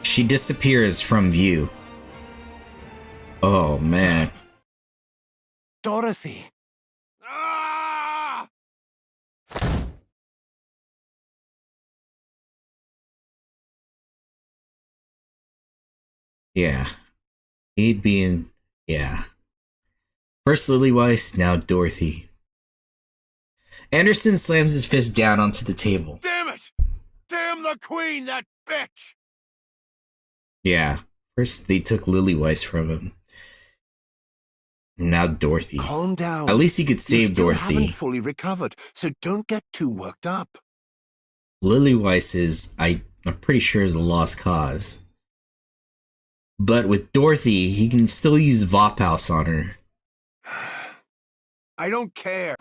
She disappears from view. Oh, man. Dorothy. Yeah. He'd be in... Yeah. First Lily Weiss, now Dorothy. Anderson slams his fist down onto the table. Damn it! Damn the Queen, that bitch! Yeah. First they took Lily Weiss from him. Now Dorothy. Calm down. At least he could save Dorothy. You haven't fully recovered, so don't get too worked up. Lily Weiss is, I'm pretty sure, is a lost cause. But with Dorothy, he can still use Vophouse on her. I don't care.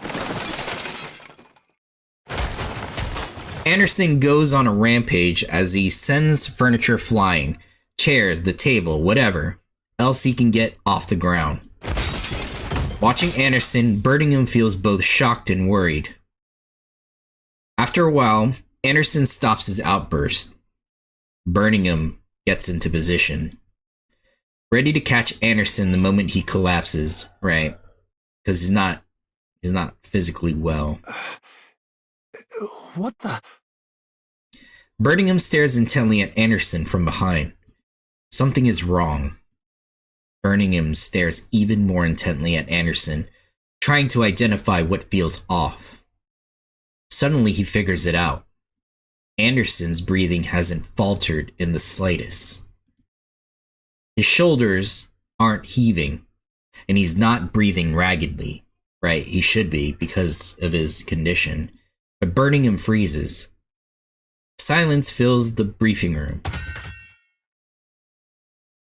Anderson goes on a rampage as he sends furniture flying. Chairs, the table, whatever else he can get off the ground. Watching Anderson, Birmingham feels both shocked and worried. After a while, Anderson stops his outburst. Birmingham gets into position, ready to catch Anderson the moment he collapses, right? Because he's not physically well. What the? Birmingham stares intently at Anderson from behind. Something is wrong. Birmingham stares even more intently at Anderson, trying to identify what feels off. Suddenly he figures it out. Anderson's breathing hasn't faltered in the slightest. His shoulders aren't heaving, and he's not breathing raggedly. Right, he should be because of his condition. But Birmingham freezes. Silence fills the briefing room.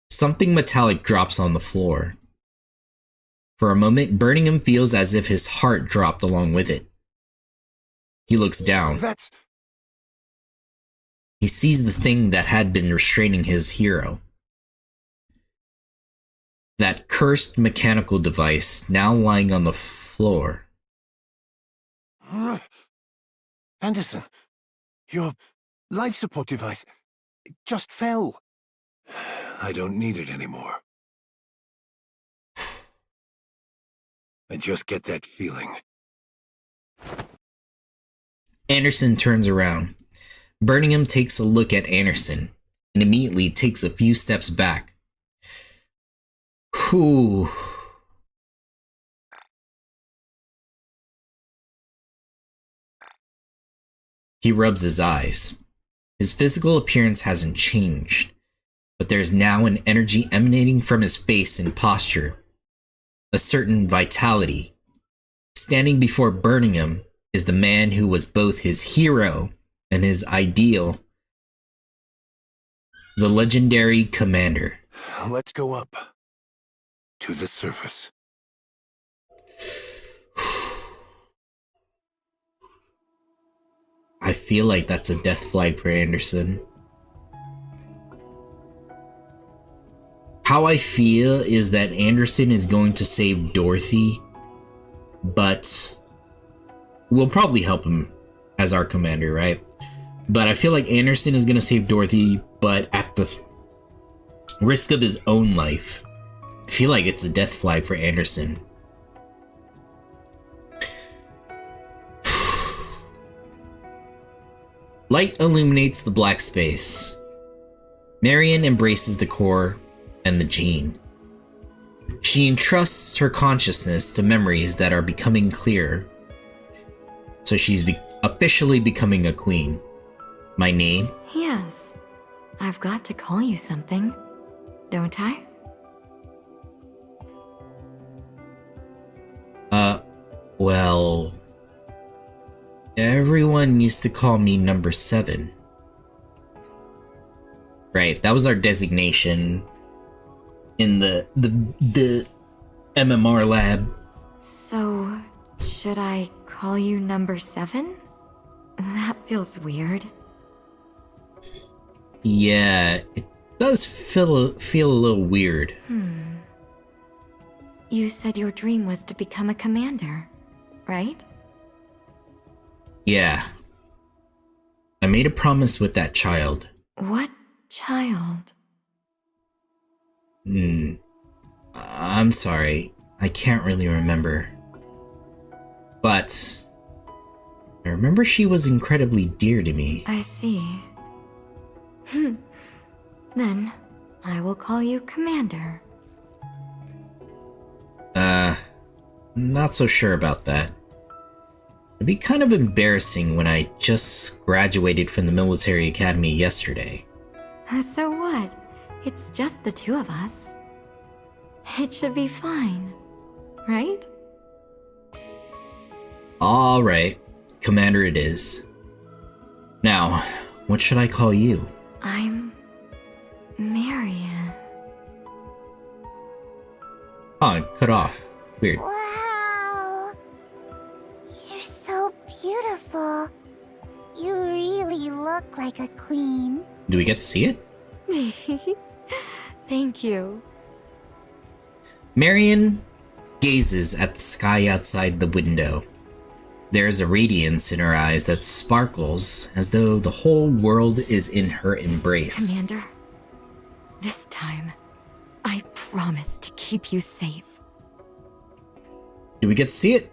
Something metallic drops on the floor. For a moment, Birmingham feels as if his heart dropped along with it. He looks down. He sees the thing that had been restraining his hero. That cursed mechanical device now lying on the floor. Anderson, your life support device just fell. I don't need it anymore. I just get that feeling. Anderson turns around. Birmingham takes a look at Anderson and immediately takes a few steps back. Whew. He rubs his eyes. His physical appearance hasn't changed, but there's now an energy emanating from his face and posture. A certain vitality. Standing before Birmingham is the man who was both his hero and his ideal. The legendary commander. Let's go up. To the surface. I feel like that's a death flag for Anderson. How I feel is that Anderson is going to save Dorothy, but we'll probably help him as our commander, right? But I feel like Anderson is going to save Dorothy, but at the risk of his own life. I feel like it's a death flag for Anderson. Light illuminates the black space. Marion embraces the core and the gene. She entrusts her consciousness to memories that are becoming clearer. So she's officially becoming a queen. My name? Yes. I've got to call you something, don't I? Well... Everyone used to call me number 7. Right, that was our designation in the MMR lab. So, should I call you number 7? That feels weird. Yeah, it does feel a little weird. You said your dream was to become a commander, right? Yeah. I made a promise with that child. What child? I'm sorry. I can't really remember. But I remember she was incredibly dear to me. I see. Then I will call you Commander. Not so sure about that. It'd be kind of embarrassing when I just graduated from the military academy yesterday. So what? It's just the two of us. It should be fine, right? Alright, Commander it is. Now, what should I call you? I'm Marion. Oh, cut off. Weird. Wow. You're so beautiful. You really look like a queen. Do we get to see it? Thank you. Marion gazes at the sky outside the window. There is a radiance in her eyes that sparkles as though the whole world is in her embrace. Commander, this time, I promise to keep you safe. Do we get to see it?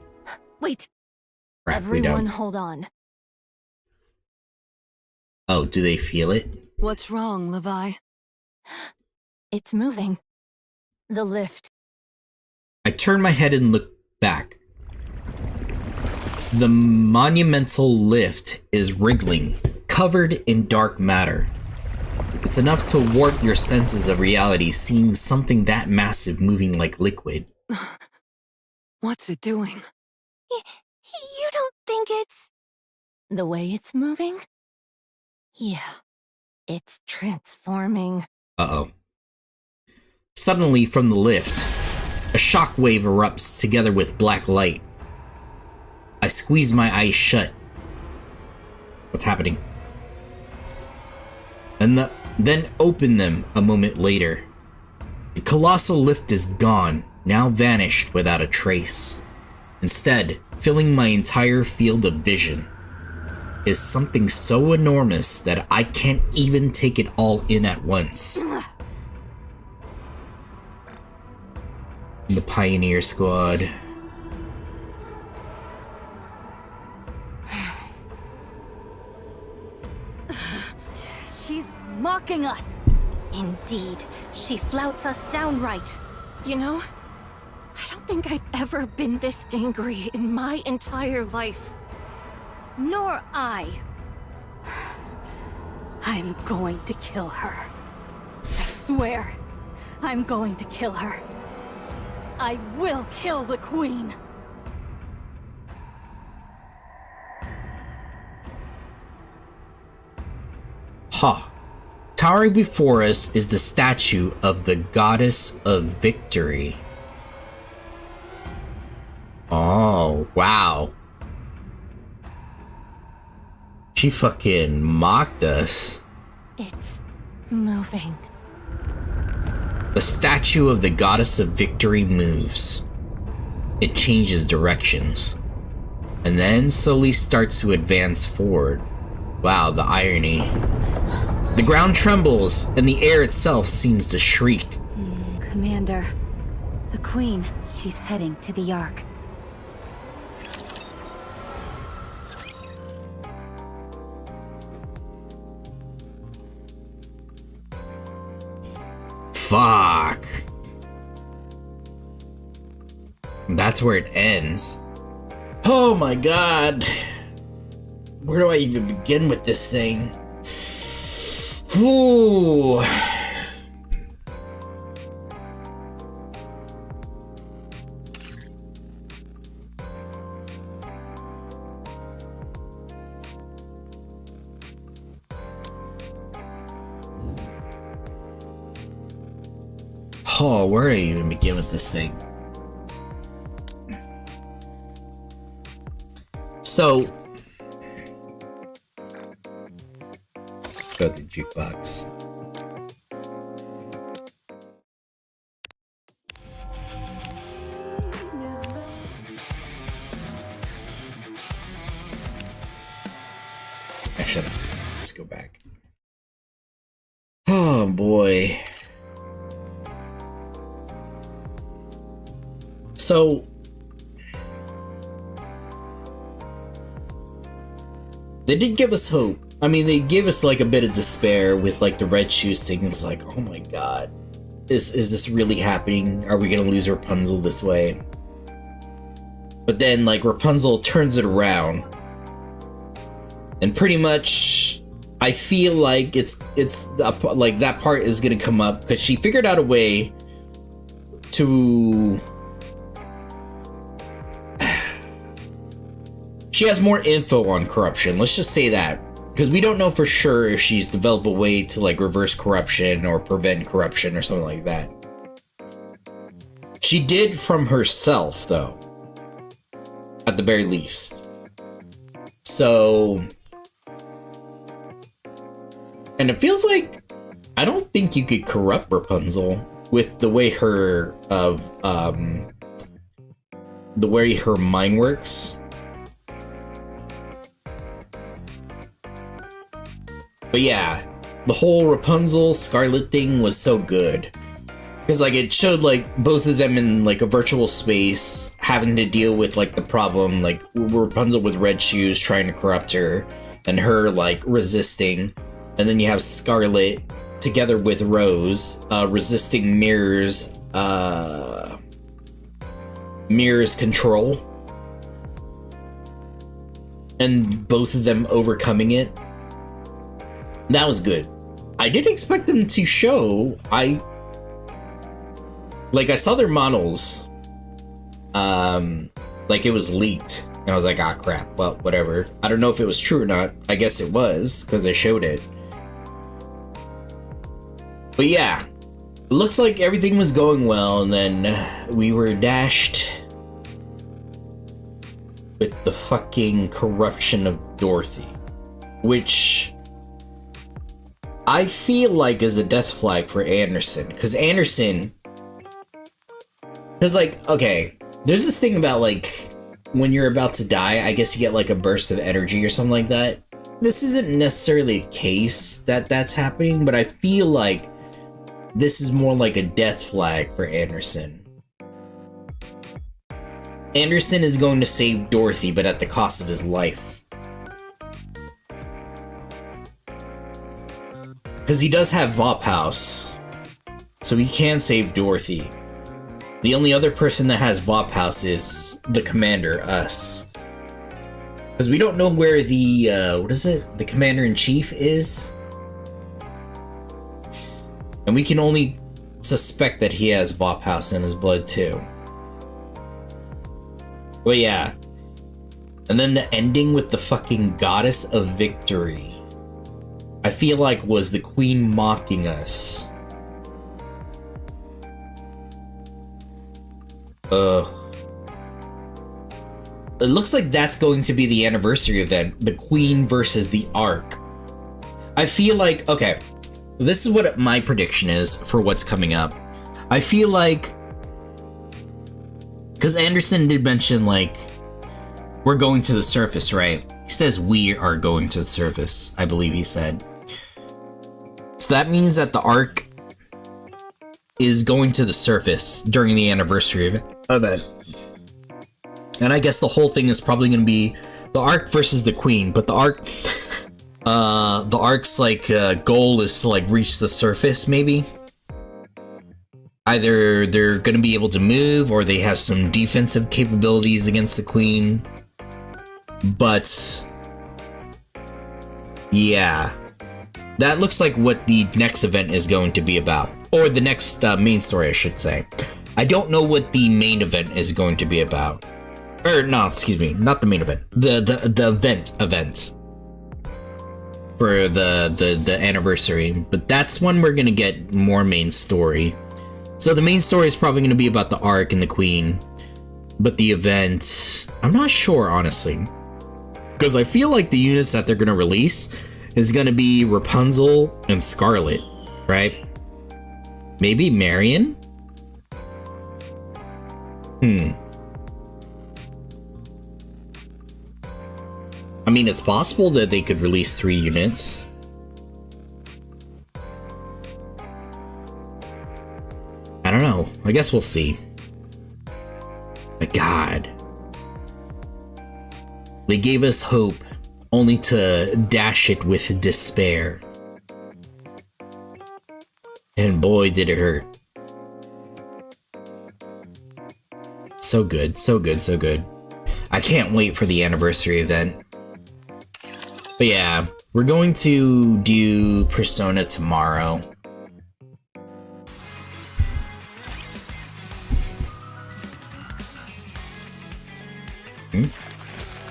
Wait. Crap, we Everyone don't. hold on. Oh, do they feel it? What's wrong, Levi? It's moving. The lift. I turn my head and look back. The monumental lift is wriggling, covered in dark matter. It's enough to warp your senses of reality seeing something that massive moving like liquid. What's it doing? You don't think it's... The way it's moving? Yeah. It's transforming. Uh-oh. Suddenly, from the lift, a shockwave erupts together with black light. I squeeze my eyes shut. What's happening? And then open them a moment later. The colossal lift is gone, now vanished without a trace. Instead, filling my entire field of vision is something so enormous that I can't even take it all in at once. The Pioneer Squad. She's mocking us. Indeed, she flouts us downright. You know, I don't think I've ever been this angry in my entire life. Nor I. I'm going to kill her. I swear, I'm going to kill her. I will kill the Queen. Ha! Towering before us is the statue of the Goddess of Victory. Oh, wow. She fucking mocked us. It's moving. The statue of the Goddess of Victory moves. It changes directions. And then slowly starts to advance forward. Wow, the irony. The ground trembles, and the air itself seems to shriek. Commander, the Queen, she's heading to the Ark. Fuck. That's where it ends. Oh my god. Where do I even begin with this thing? Ooh. Oh, where do I even begin with this thing? So, Go to the jukebox. Actually, let's go back. Oh boy. So they did give us hope. I mean, they gave us like a bit of despair with like the red shoes thing. It's like, oh my god, is this really happening? Are we gonna lose Rapunzel this way? But then like Rapunzel turns it around, and pretty much I feel like it's like that part is gonna come up because she figured out a way to. She has more info on corruption. Let's just say that. Because we don't know for sure if she's developed a way to like reverse corruption or prevent corruption or something like that. She did from herself though. At the very least. So... And it feels like... I don't think you could corrupt Rapunzel with the way her... the way her mind works. But yeah, the whole Rapunzel Scarlet thing was so good. Because like it showed like both of them in like a virtual space having to deal with like the problem, like Rapunzel with red shoes trying to corrupt her and her like resisting. And then you have Scarlet together with Rose resisting Mirror's control. And both of them overcoming it. That was good. I didn't expect them to show. I saw their models. Like it was leaked. And I was like, ah, crap. Well, whatever. I don't know if it was true or not. I guess it was, because they showed it. But yeah. It looks like everything was going well, and then we were dashed with the fucking corruption of Dorothy. Which... I feel like is a death flag for Anderson, because Anderson, because like, okay, there's this thing about like, when you're about to die, I guess you get like a burst of energy or something like that. This isn't necessarily a case that that's happening, but I feel like this is more like a death flag for Anderson. Anderson is going to save Dorothy, but at the cost of his life. Because he does have Vop House, so he can save Dorothy. The only other person that has Vop House is the commander, us. Because we don't know where the, what is it? The commander-in-chief is. And we can only suspect that he has Vop House in his blood too. But yeah. And then the ending with the fucking Goddess of Victory. I feel like was the Queen mocking us. It looks like that's going to be the anniversary event, the Queen versus the Ark. I feel like, okay, this is what my prediction is for what's coming up. I feel like, because Anderson did mention like, we're going to the surface, right? He says we are going to the surface, I believe he said. So that means that the Ark is going to the surface during the anniversary event. And I guess the whole thing is probably going to be the Ark versus the Queen, but the Ark's like goal is to like reach the surface, maybe. Either they're going to be able to move or they have some defensive capabilities against the Queen. But yeah, that looks like what the next event is going to be about, or the next main story, I should say. I don't know what the main event is going to be about, or no, excuse me, not the main event, the event for the anniversary. But that's when we're gonna get more main story. So the main story is probably gonna be about the Ark and the Queen, but the event, I'm not sure honestly. Because I feel like the units that they're going to release is gonna be Rapunzel and Scarlet, right? Maybe Marion? I mean, it's possible that they could release 3 units. I don't know. I guess we'll see. But God. They gave us hope, only to dash it with despair. And boy, did it hurt. So good, so good, so good. I can't wait for the anniversary event. But yeah, we're going to do Persona tomorrow.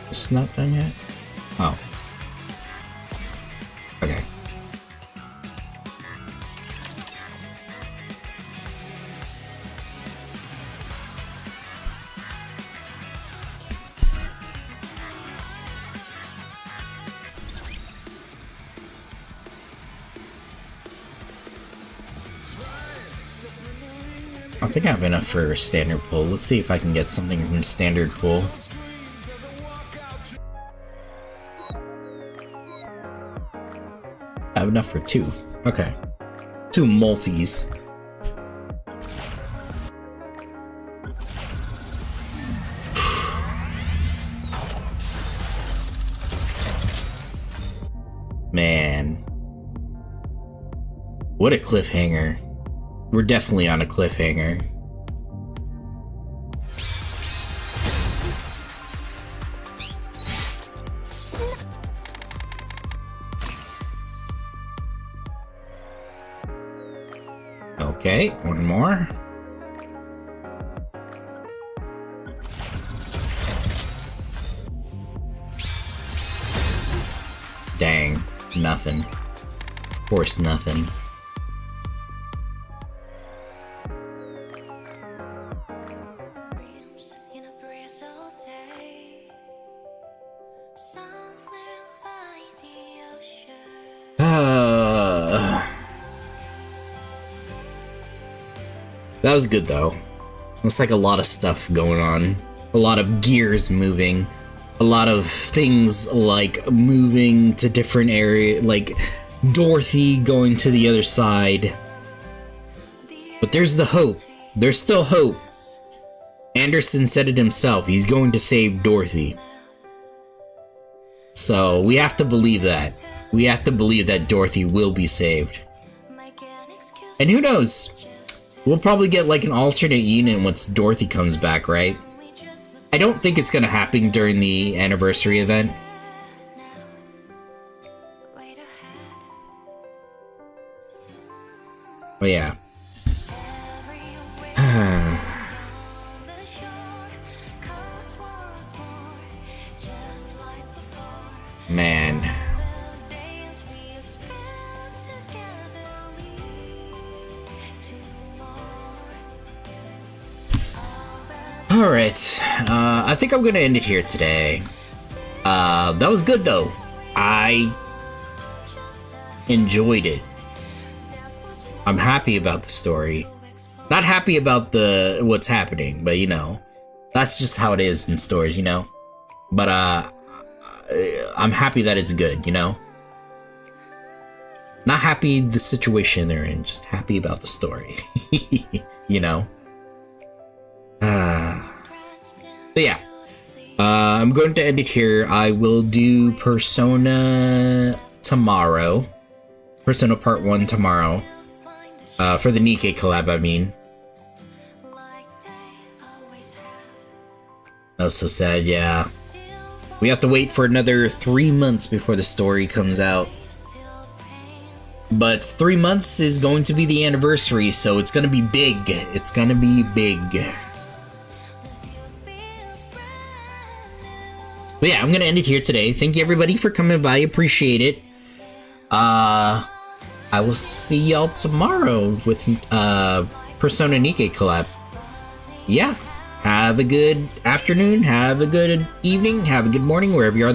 It's not done yet? Oh. Okay. I think I have enough for standard pull. Let's see if I can get something from standard pull. I have enough for 2. Okay. 2 multis. Man. What a cliffhanger. We're definitely on a cliffhanger. Okay, one more. Dang, nothing. Of course, nothing. That was good though. Looks like a lot of stuff going on. A lot of gears moving. A lot of things like moving to different areas, like Dorothy going to the other side. But there's the hope. There's still hope. Anderson said it himself. He's going to save Dorothy. So we have to believe that. We have to believe that Dorothy will be saved. And who knows? We'll probably get like an alternate unit once Dorothy comes back, right? I don't think it's gonna happen during the anniversary event. But yeah. Man. Alright, I think I'm gonna end it here today. That was good though. I enjoyed it. I'm happy about the story. Not happy about what's happening, but you know, that's just how it is in stories, you know? But I'm happy that it's good, you know? Not happy the situation they're in, just happy about the story. You know? But yeah, I'm going to end it here. I will do Persona tomorrow. Persona Part 1 tomorrow. For the NIKKE collab, I mean. That was so sad, yeah. We have to wait for another 3 months before the story comes out. But 3 months is going to be the anniversary, so it's gonna be big. It's gonna be big. But yeah, I'm gonna end it here today. Thank you everybody for coming by. Appreciate it. I will see y'all tomorrow with Persona NIKKE collab. Yeah. Have a good afternoon, have a good evening, have a good morning, wherever you are in the